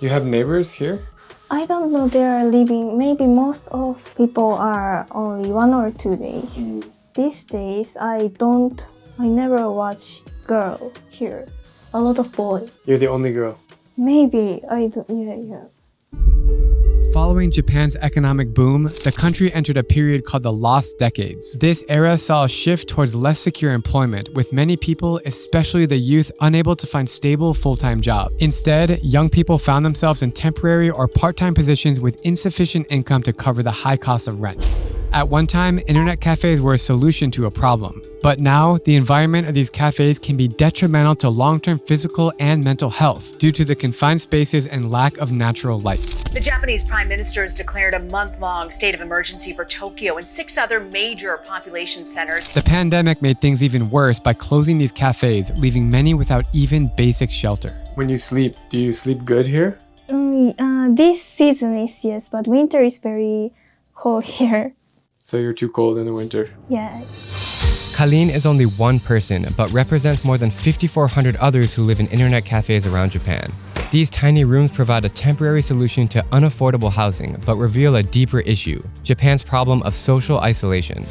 You have neighbors here? I don't know, they are living, maybe most of people are only 1 or 2 days. These days, I never watch girl here. A lot of boys. You're the only girl. Maybe, I don't, yeah. Following Japan's economic boom, the country entered a period called the Lost Decades. This era saw a shift towards less secure employment, with many people, especially the youth, unable to find stable full-time jobs. Instead, young people found themselves in temporary or part-time positions with insufficient income to cover the high cost of rent. At one time, internet cafes were a solution to a problem. But now, the environment of these cafes can be detrimental to long-term physical and mental health due to the confined spaces and lack of natural light. The Japanese Prime Minister has declared a month-long state of emergency for Tokyo and 6 other major population centers. The pandemic made things even worse by closing these cafes, leaving many without even basic shelter. When you sleep, do you sleep good here? This season is yes, but winter is very cold here. So you're too cold in the winter. Yeah. Colleen is only one person, but represents more than 5,400 others who live in internet cafes around Japan. These tiny rooms provide a temporary solution to unaffordable housing, but reveal a deeper issue: Japan's problem of social isolation.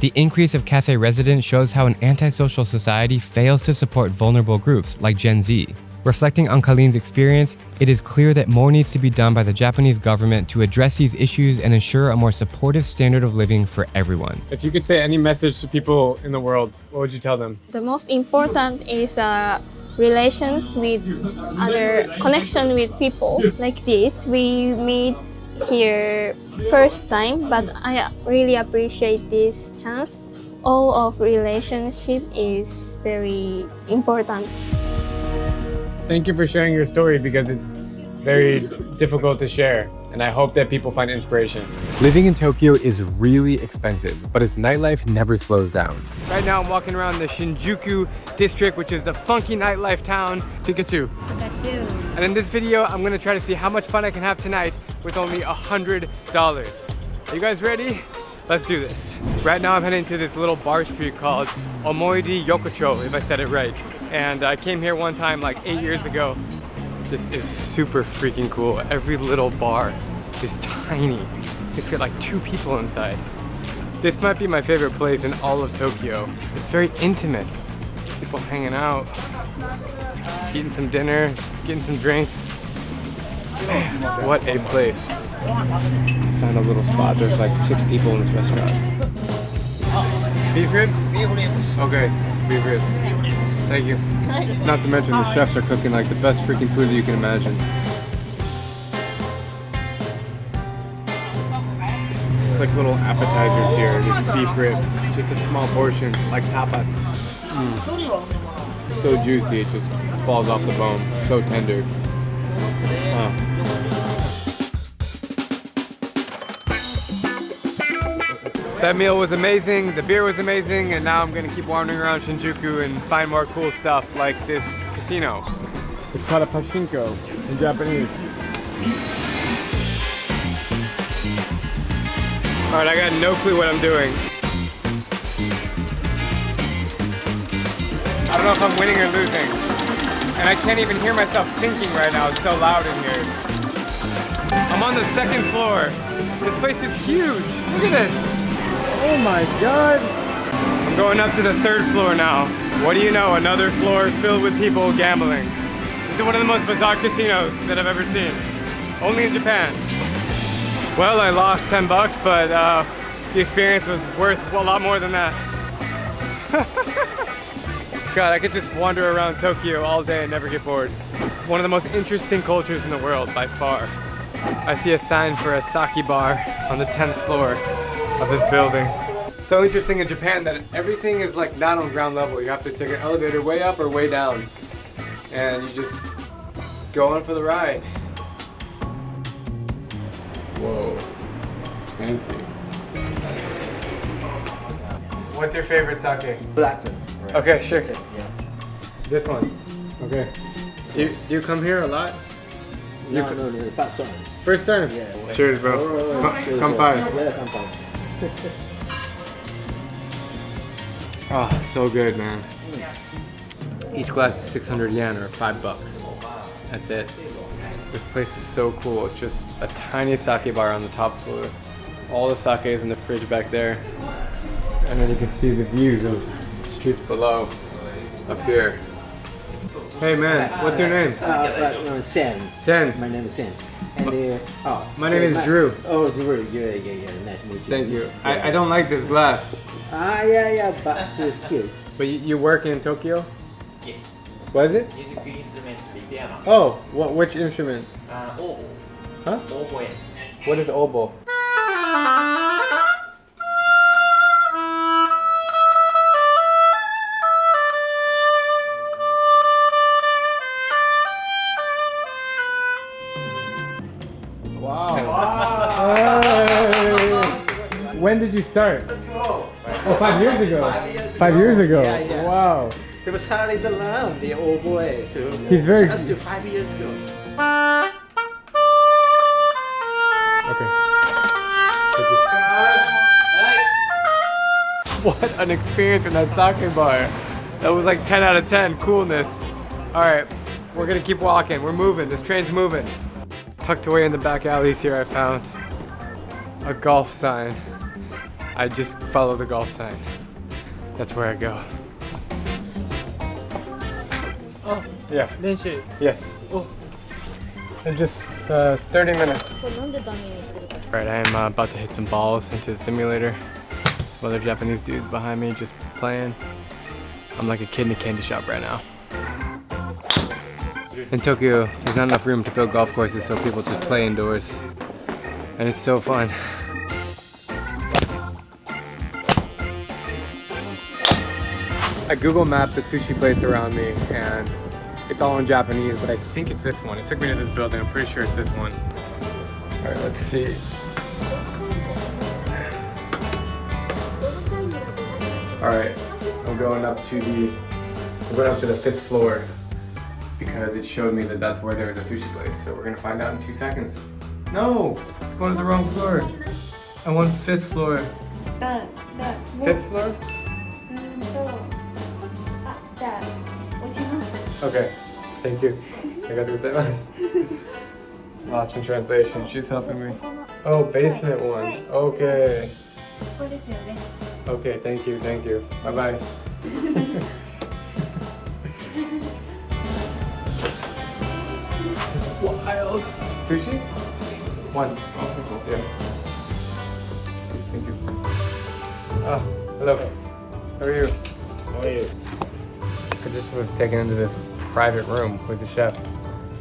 The increase of cafe residents shows how an antisocial society fails to support vulnerable groups like Gen Z. Reflecting on Colleen's experience, it is clear that more needs to be done by the Japanese government to address these issues and ensure a more supportive standard of living for everyone. If you could say any message to people in the world, what would you tell them? The most important is relations with other, connection with people like this. We meet here first time, but I really appreciate this chance. All of relationship is very important. Thank you for sharing your story, because it's very difficult to share, and I hope that people find inspiration. Living in Tokyo is really expensive, but its nightlife never slows down. Right now I'm walking around the Shinjuku district, which is the funky nightlife town. Pikachu. Pikachu. And in this video, I'm gonna try to see how much fun I can have tonight with only $100. Are you guys ready? Let's do this. Right now I'm heading to this little bar street called Omoidi Yokocho, if I said it right. And I came here one time like 8 years ago, This is super freaking cool. Every little bar is tiny. It's got like 2 people inside. This might be my favorite place in all of Tokyo. It's very intimate. People hanging out, eating some dinner, getting some drinks. What a place. Found a little spot. There's like 6 people in this restaurant. Beef ribs? Okay, beef ribs. Thank you. Not to mention the chefs are cooking like the best freaking food that you can imagine. It's like little appetizers here, just beef rib. Just a small portion, like tapas. So juicy, it just falls off the bone. So tender. That meal was amazing, the beer was amazing, and now I'm gonna keep wandering around Shinjuku and find more cool stuff like this casino. It's called a pachinko in Japanese. Alright, I got no clue what I'm doing. I don't know if I'm winning or losing. And I can't even hear myself thinking right now, it's so loud in here. I'm on the 2nd floor. This place is huge, look at this. Oh my god! I'm going up to the 3rd floor now. What do you know? Another floor filled with people gambling. This is one of the most bizarre casinos that I've ever seen. Only in Japan. Well, I lost 10 bucks, but the experience was worth a lot more than that. God, I could just wander around Tokyo all day and never get bored. It's one of the most interesting cultures in the world, by far. I see a sign for a sake bar on the 10th floor of this building. So interesting in Japan that everything is like not on ground level. You have to take an elevator way up or way down. And you just go on for the ride. Whoa, fancy. What's your favorite sake? Black one. Right. Okay, sure. Yeah. This one. Okay. Do you come here a lot? No, first time. First time? Yeah. Cheers, bro. Kanpai. Yeah, kanpai. Oh, so good, man. Each glass is 600 yen or 5 bucks. That's it. This place is so cool. It's just a tiny sake bar on the top floor. All the sake is in the fridge back there. And then you can see the views of the streets below up here. Hey man, what's your name? Sen. Sen. My name is Sen. And my name is Drew. Oh, Drew. Yeah. Nice to meet you. Thank you. I don't like this glass. Yeah, but still. But you work in Tokyo? Yes. What is it? Music instrument repairman. Oh, which instrument? Oboe. Huh? Oboe. What is oboe? Wow. Hey. When did you start? Oh, 5 years ago. 5 years ago. Yeah. Wow. He was started around the old boy, so he's very. Just 5 years ago. Okay. What an experience in that sake bar. That was like 10 out of 10 coolness. All right, we're gonna keep walking. We're moving. This train's moving. Tucked away in the back alleys here, I found a golf sign. I just follow the golf sign. That's where I go. Oh, yeah. Yes. Oh. In just 30 minutes. Right, I am about to hit some balls into the simulator. Some other Japanese dudes behind me just playing. I'm like a kid in a candy shop right now. In Tokyo, there's not enough room to build golf courses, so people just play indoors. And it's so fun. I Google mapped the sushi place around me, and it's all in Japanese, but I think it's this one. It took me to this building. I'm pretty sure it's this one. All right, let's see. All right, I'm going up to the 5th floor because it showed me that that's where there was a sushi place. So we're gonna find out in 2 seconds. No, it's going to the wrong floor. I want 5th floor. 5th floor? Okay, thank you. Arigatou gozaimasu. Lost in translation. She's helping me. Oh, basement one. Okay. Okay, thank you, thank you. Bye bye. This is wild. Sushi? One. Oh, yeah. Thank you. Oh, hello. How are you? How are you? I just was taken into this private room with the chef.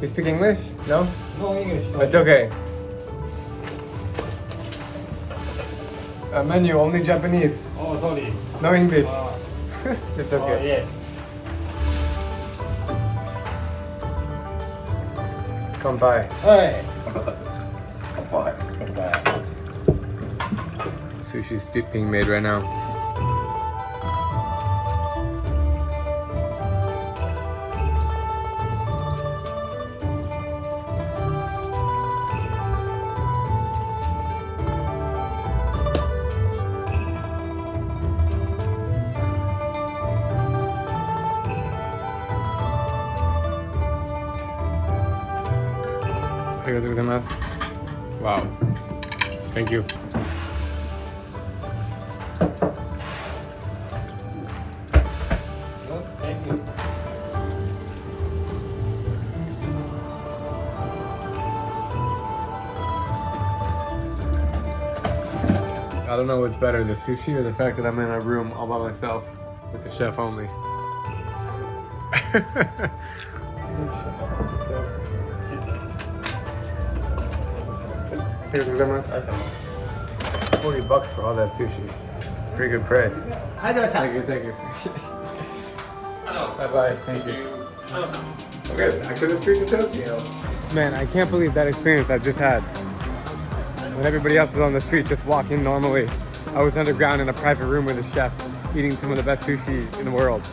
You speak English? No? No English. It's okay. Menu, only Japanese. Oh, sorry. No English. It's okay. Oh, yes. Kanpai. Hey. Kanpai. Sushi's being made right now. Arigatou gozaimasu. Wow. Thank you. Thank you. I don't know what's better, the sushi or the fact that I'm in a room all by myself with the chef only. $40 for all that sushi. Pretty good price. Thank you, thank you. Bye bye, thank you. Okay, back to the streets of Tokyo. Man, I can't believe that experience I've just had. When everybody else was on the street just walking normally, I was underground in a private room with a chef eating some of the best sushi in the world.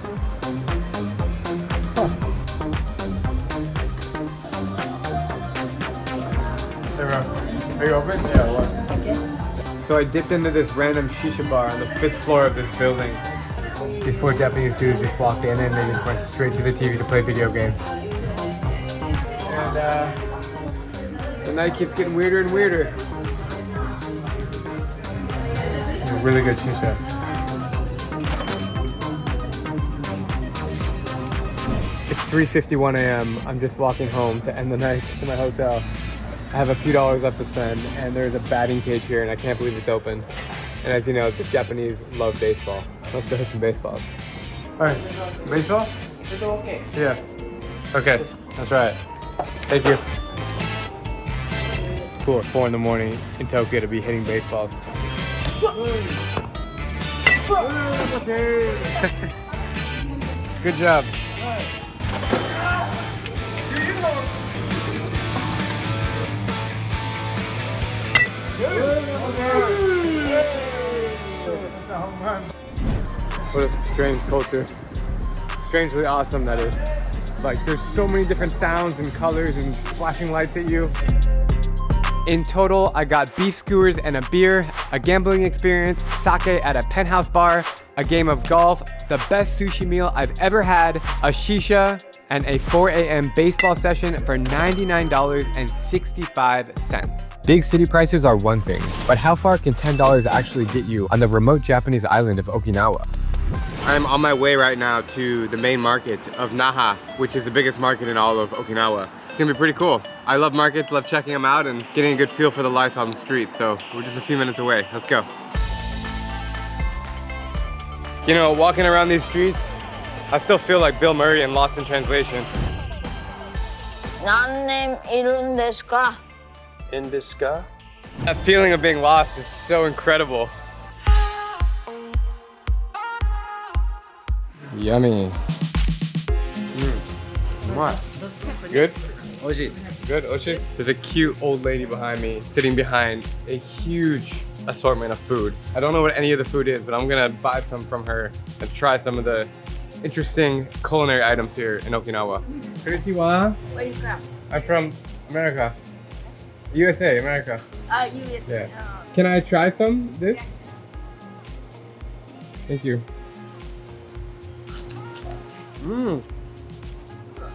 Are you open? Yeah, what? So I dipped into this random shisha bar on the 5th floor of this building. These 4 Japanese dudes just walked in and they just went straight to the TV to play video games. And the night keeps getting weirder and weirder. Really good shisha. It's 3:51 a.m. I'm just walking home to end the night to my hotel. I have a few dollars left to spend, and there's a batting cage here, and I can't believe it's open. And as you know, the Japanese love baseball. Let's go hit some baseballs. All right, baseball? It's okay. Yeah. Okay, that's right. Thank you. Cool, at 4 in the morning in Tokyo to be hitting baseballs. Good job. What a strange culture. Strangely awesome, that is. Like, there's so many different sounds and colors and flashing lights at you. In total, I got beef skewers and a beer, a gambling experience, sake at a penthouse bar, a game of golf, the best sushi meal I've ever had, a shisha, and a 4 a.m. baseball session for $99.65. Big city prices are one thing, but how far can $10 actually get you on the remote Japanese island of Okinawa? I'm on my way right now to the main market of Naha, which is the biggest market in all of Okinawa. It's gonna be pretty cool. I love markets, love checking them out and getting a good feel for the life on the street, so we're just a few minutes away. Let's go. You know, walking around these streets, I still feel like Bill Murray in Lost in Translation. 何年いるんですか? In this sky? That feeling of being lost is so incredible. Yummy. What? Good? Oishi. Good, Oishi? There's a cute old lady behind me, sitting behind a huge assortment of food. I don't know what any of the food is, but I'm gonna buy some from her and try some of the interesting culinary items here in Okinawa. Konnichiwa. Where you from? I'm from America. USA, America. USA. Yeah. Can I try some this? Thank you. Mmm.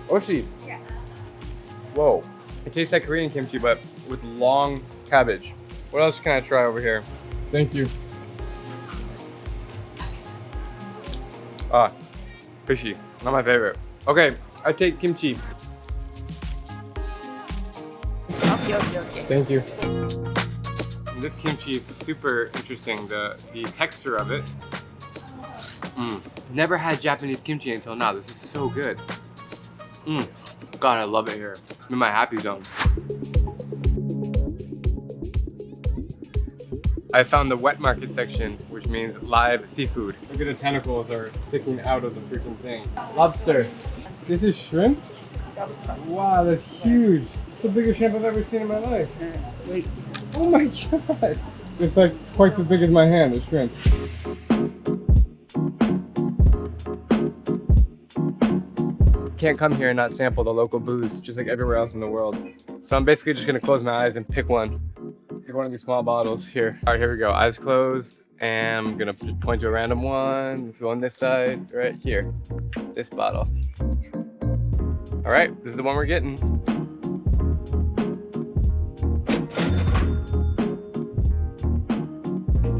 Oishi. Yeah. Whoa. It tastes like Korean kimchi, but with long cabbage. What else can I try over here? Thank you. Ah, fishy. Not my favorite. Okay, I take kimchi. Okay. Thank you. This kimchi is super interesting. The texture of it. Never had Japanese kimchi until now. This is so good. God, I love it here. I'm in my happy zone. I found the wet market section, which means live seafood. Look at the tentacles are sticking out of the freaking thing. Lobster. This is shrimp? Wow, that's huge. It's the biggest shrimp I've ever seen in my life. Wait. Oh my god. It's like twice as big as my hand, the shrimp. Can't come here and not sample the local booze, just like everywhere else in the world. So I'm basically just gonna close my eyes and pick one. Pick one of these small bottles here. All right, here we go. Eyes closed, and I'm gonna just point to a random one. Let's go on this side, right here. This bottle. All right, this is the one we're getting.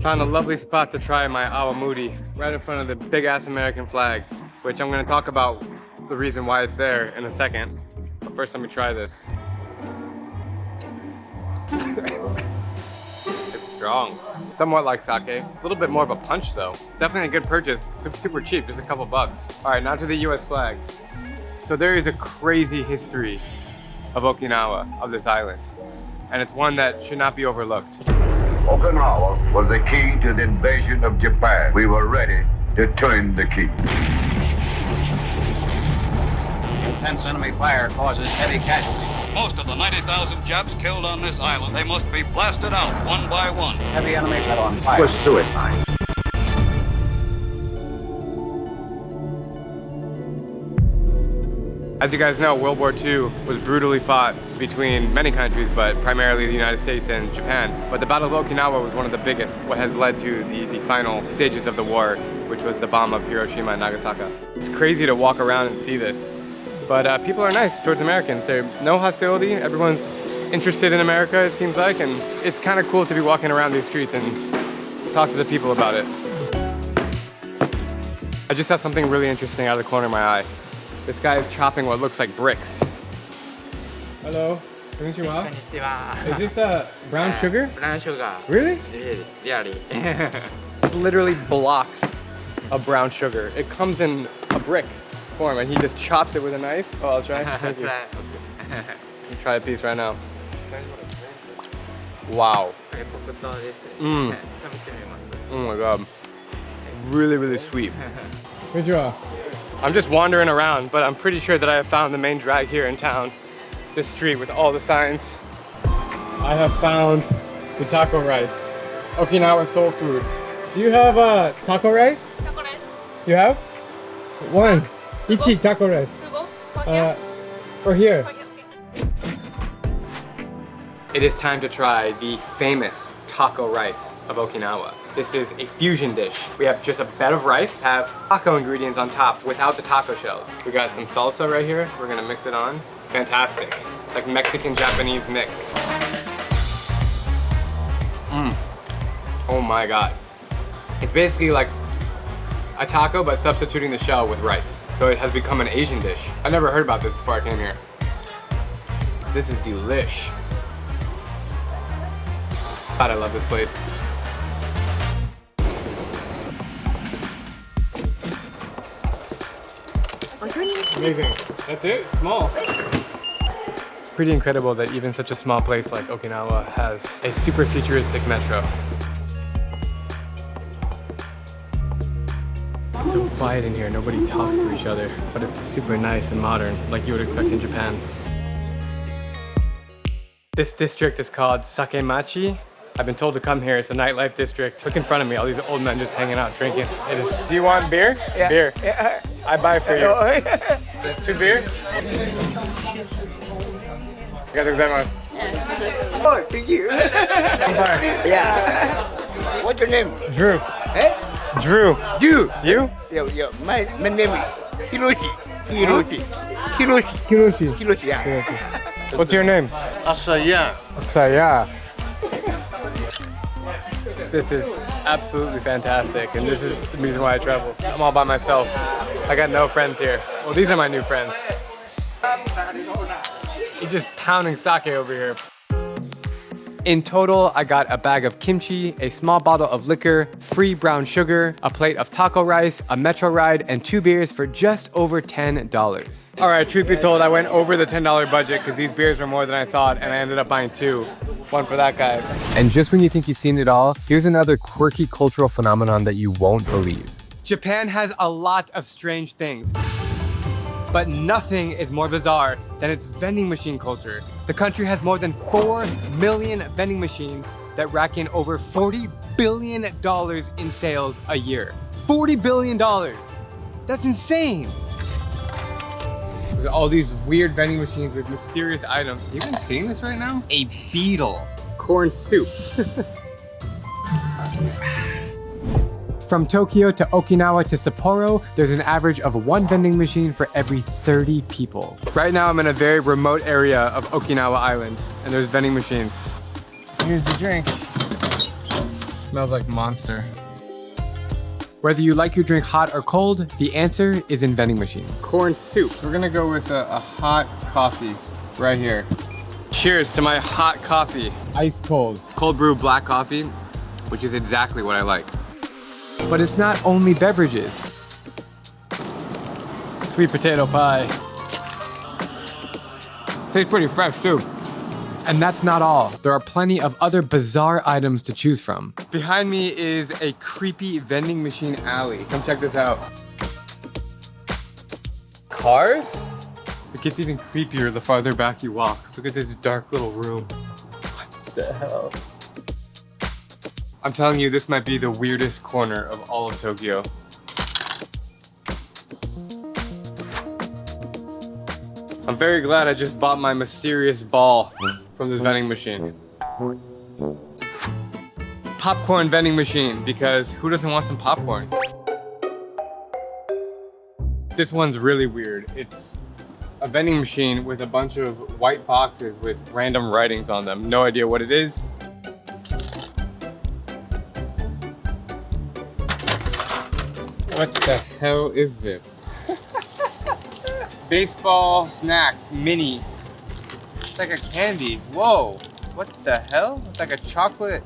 Found a lovely spot to try my awamuri, right in front of the big ass American flag, which I'm gonna talk about the reason why it's there in a second. But first, let me try this. It's strong. Somewhat like sake. A little bit more of a punch though. Definitely a good purchase. Super cheap, just a couple bucks. All right, now to the US flag. So there is a crazy history of Okinawa, of this island. And it's one that should not be overlooked. Okinawa was the key to the invasion of Japan. We were ready to turn the key. Intense enemy fire causes heavy casualties. Most of the 90,000 Japs killed on this island, they must be blasted out one by one. Heavy enemies set on fire. It was suicide. As you guys know, World War II was brutally fought between many countries, but primarily the United States and Japan. But the Battle of Okinawa was one of the biggest, what has led to the final stages of the war, which was the bomb of Hiroshima and Nagasaki. It's crazy to walk around and see this. But people are nice towards Americans. There's no hostility. Everyone's interested in America, it seems like, and it's kind of cool to be walking around these streets and talk to the people about it. I just saw something really interesting out of the corner of my eye. This guy is chopping what looks like bricks. Hello. Konnichiwa. Konnichiwa. Is this brown sugar? Brown sugar. Really? Really. It literally blocks of brown sugar. It comes in a brick form and he just chops it with a knife. Oh, I'll try. Thank you. Let me try a piece right now. Wow. Oh my god. Really, really sweet. Konnichiwa. I'm just wandering around, but I'm pretty sure that I have found the main drag here in town. This street with all the signs. I have found the taco rice. Okinawa soul food. Do you have taco rice? Taco rice. You have? One. Ichi taco rice. For here. It is time to try the famous taco rice of Okinawa. This is a fusion dish. We have just a bed of rice, have taco ingredients on top without the taco shells. We got some salsa right here, so we're gonna mix it on. Fantastic. It's like Mexican-Japanese mix. Oh my god. It's basically like a taco, but substituting the shell with rice. So it has become an Asian dish. I never heard about this before I came here. This is delish. God, I love this place. Amazing. That's it? It's small. Pretty incredible that even such a small place like Okinawa has a super futuristic metro. It's so quiet in here, nobody talks to each other, but it's super nice and modern, like you would expect in Japan. This district is called Sakemachi. I've been told to come here. It's a nightlife district. Look in front of me, all these old men just hanging out, drinking. It is. Do you want beer? Yeah. Beer. Yeah. I buy for you. 2 beers? Oh, thank you. Yeah. What's your name? Drew. Eh? Drew. You? You? Yeah. My name is Hiroshi. Hiroshi. Kiroshi. Hiroshi, yeah. What's your name? Asaya. Asaya. This is absolutely fantastic, and this is the reason why I travel. I'm all by myself. I got no friends here. Well, these are my new friends. He's just pounding sake over here. In total, I got a bag of kimchi, a small bottle of liquor, free brown sugar, a plate of taco rice, a metro ride, and 2 beers for just over $10. All right, truth be told, I went over the $10 budget because these beers were more than I thought, and I ended up buying 2. One for that guy. And just when you think you've seen it all, here's another quirky cultural phenomenon that you won't believe. Japan has a lot of strange things, but nothing is more bizarre than its vending machine culture. The country has more than 4 million vending machines that rack in over $40 billion in sales a year. $40 billion! That's insane! There's all these weird vending machines with mysterious items. You even seeing this right now? A beetle. Corn soup. From Tokyo to Okinawa to Sapporo, there's an average of 1 vending machine for every 30 people. Right now I'm in a very remote area of Okinawa Island, and there's vending machines. Here's the drink. Smells like Monster. Whether you like your drink hot or cold, the answer is in vending machines. Corn soup. We're gonna go with a hot coffee right here. Cheers to my hot coffee. Ice cold. Cold brew black coffee, which is exactly what I like. But it's not only beverages. Sweet potato pie. Tastes pretty fresh too. And that's not all. There are plenty of other bizarre items to choose from. Behind me is a creepy vending machine alley. Come check this out. Cars? It gets even creepier the farther back you walk. Look at this dark little room. What the hell? I'm telling you, this might be the weirdest corner of all of Tokyo. I'm very glad I just bought my mysterious ball from this vending machine. Popcorn vending machine, because who doesn't want some popcorn? This one's really weird. It's a vending machine with a bunch of white boxes with random writings on them. No idea what it is. What the hell is this? Baseball snack mini. It's like a candy. Whoa. What the hell? It's like a chocolate.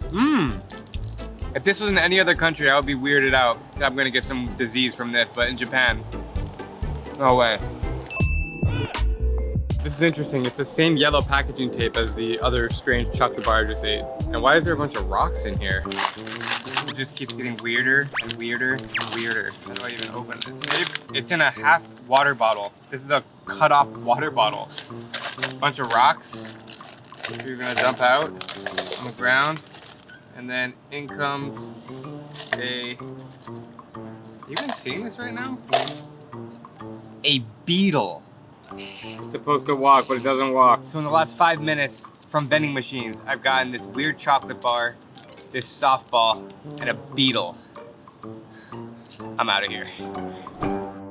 Mmm. If this was in any other country, I would be weirded out. I'm gonna get some disease from this, but in Japan, no way. This is interesting. It's the same yellow packaging tape as the other strange chocolate bar I just ate. And why is there a bunch of rocks in here? It just keeps getting weirder and weirder and weirder. How do I even open this? It's in a half water bottle. This is a cut off water bottle. Bunch of rocks. You're gonna dump out on the ground. And then in comes a, you even seeing this right now? A beetle. It's supposed to walk, but it doesn't walk. So in the last 5 minutes from vending machines, I've gotten this weird chocolate bar, this softball, and a beetle. I'm out of here.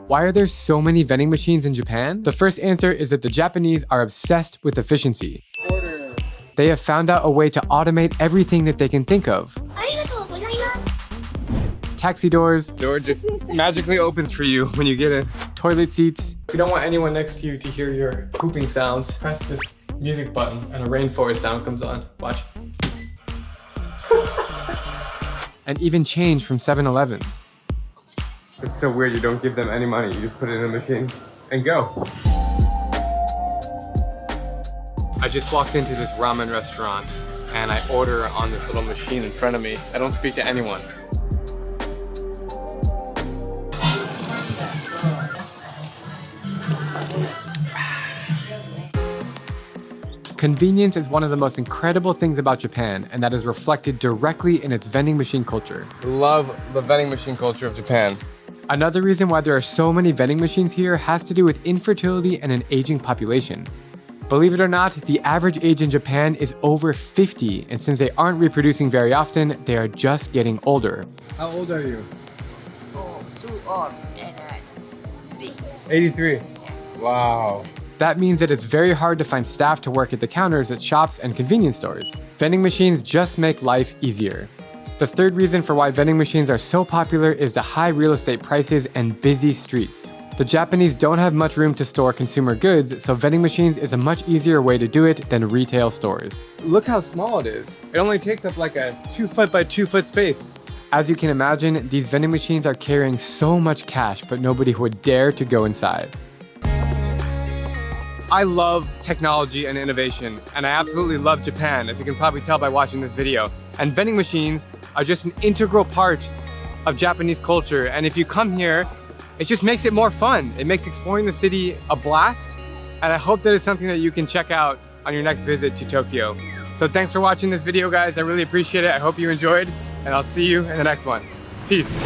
Why are there so many vending machines in Japan? The first answer is that the Japanese are obsessed with efficiency. They have found out a way to automate everything that they can think of. Taxi doors. Door just magically opens for you when you get in. Toilet seats. If you don't want anyone next to you to hear your pooping sounds, press this music button and a rainforest sound comes on. Watch. And even change from 7-Eleven. It's so weird, you don't give them any money. You just put it in the machine and go. I just walked into this ramen restaurant and I order on this little machine in front of me. I don't speak to anyone. Convenience is one of the most incredible things about Japan, and that is reflected directly in its vending machine culture. Love the vending machine culture of Japan. Another reason why there are so many vending machines here has to do with infertility and an aging population. Believe it or not, the average age in Japan is over 50, and since they aren't reproducing very often, they are just getting older. How old are you? Oh, too old. 83. 83? Wow. That means that it's very hard to find staff to work at the counters at shops and convenience stores. Vending machines just make life easier. The third reason for why vending machines are so popular is the high real estate prices and busy streets. The Japanese don't have much room to store consumer goods, so vending machines is a much easier way to do it than retail stores. Look how small it is. It only takes up like a 2 foot by 2 foot space. As you can imagine, these vending machines are carrying so much cash, but nobody would dare to go inside. I love technology and innovation, and I absolutely love Japan, as you can probably tell by watching this video. And vending machines are just an integral part of Japanese culture, and if you come here, it just makes it more fun. It makes exploring the city a blast, and I hope that it's something that you can check out on your next visit to Tokyo. So thanks for watching this video, guys. I really appreciate it. I hope you enjoyed, and I'll see you in the next one. Peace.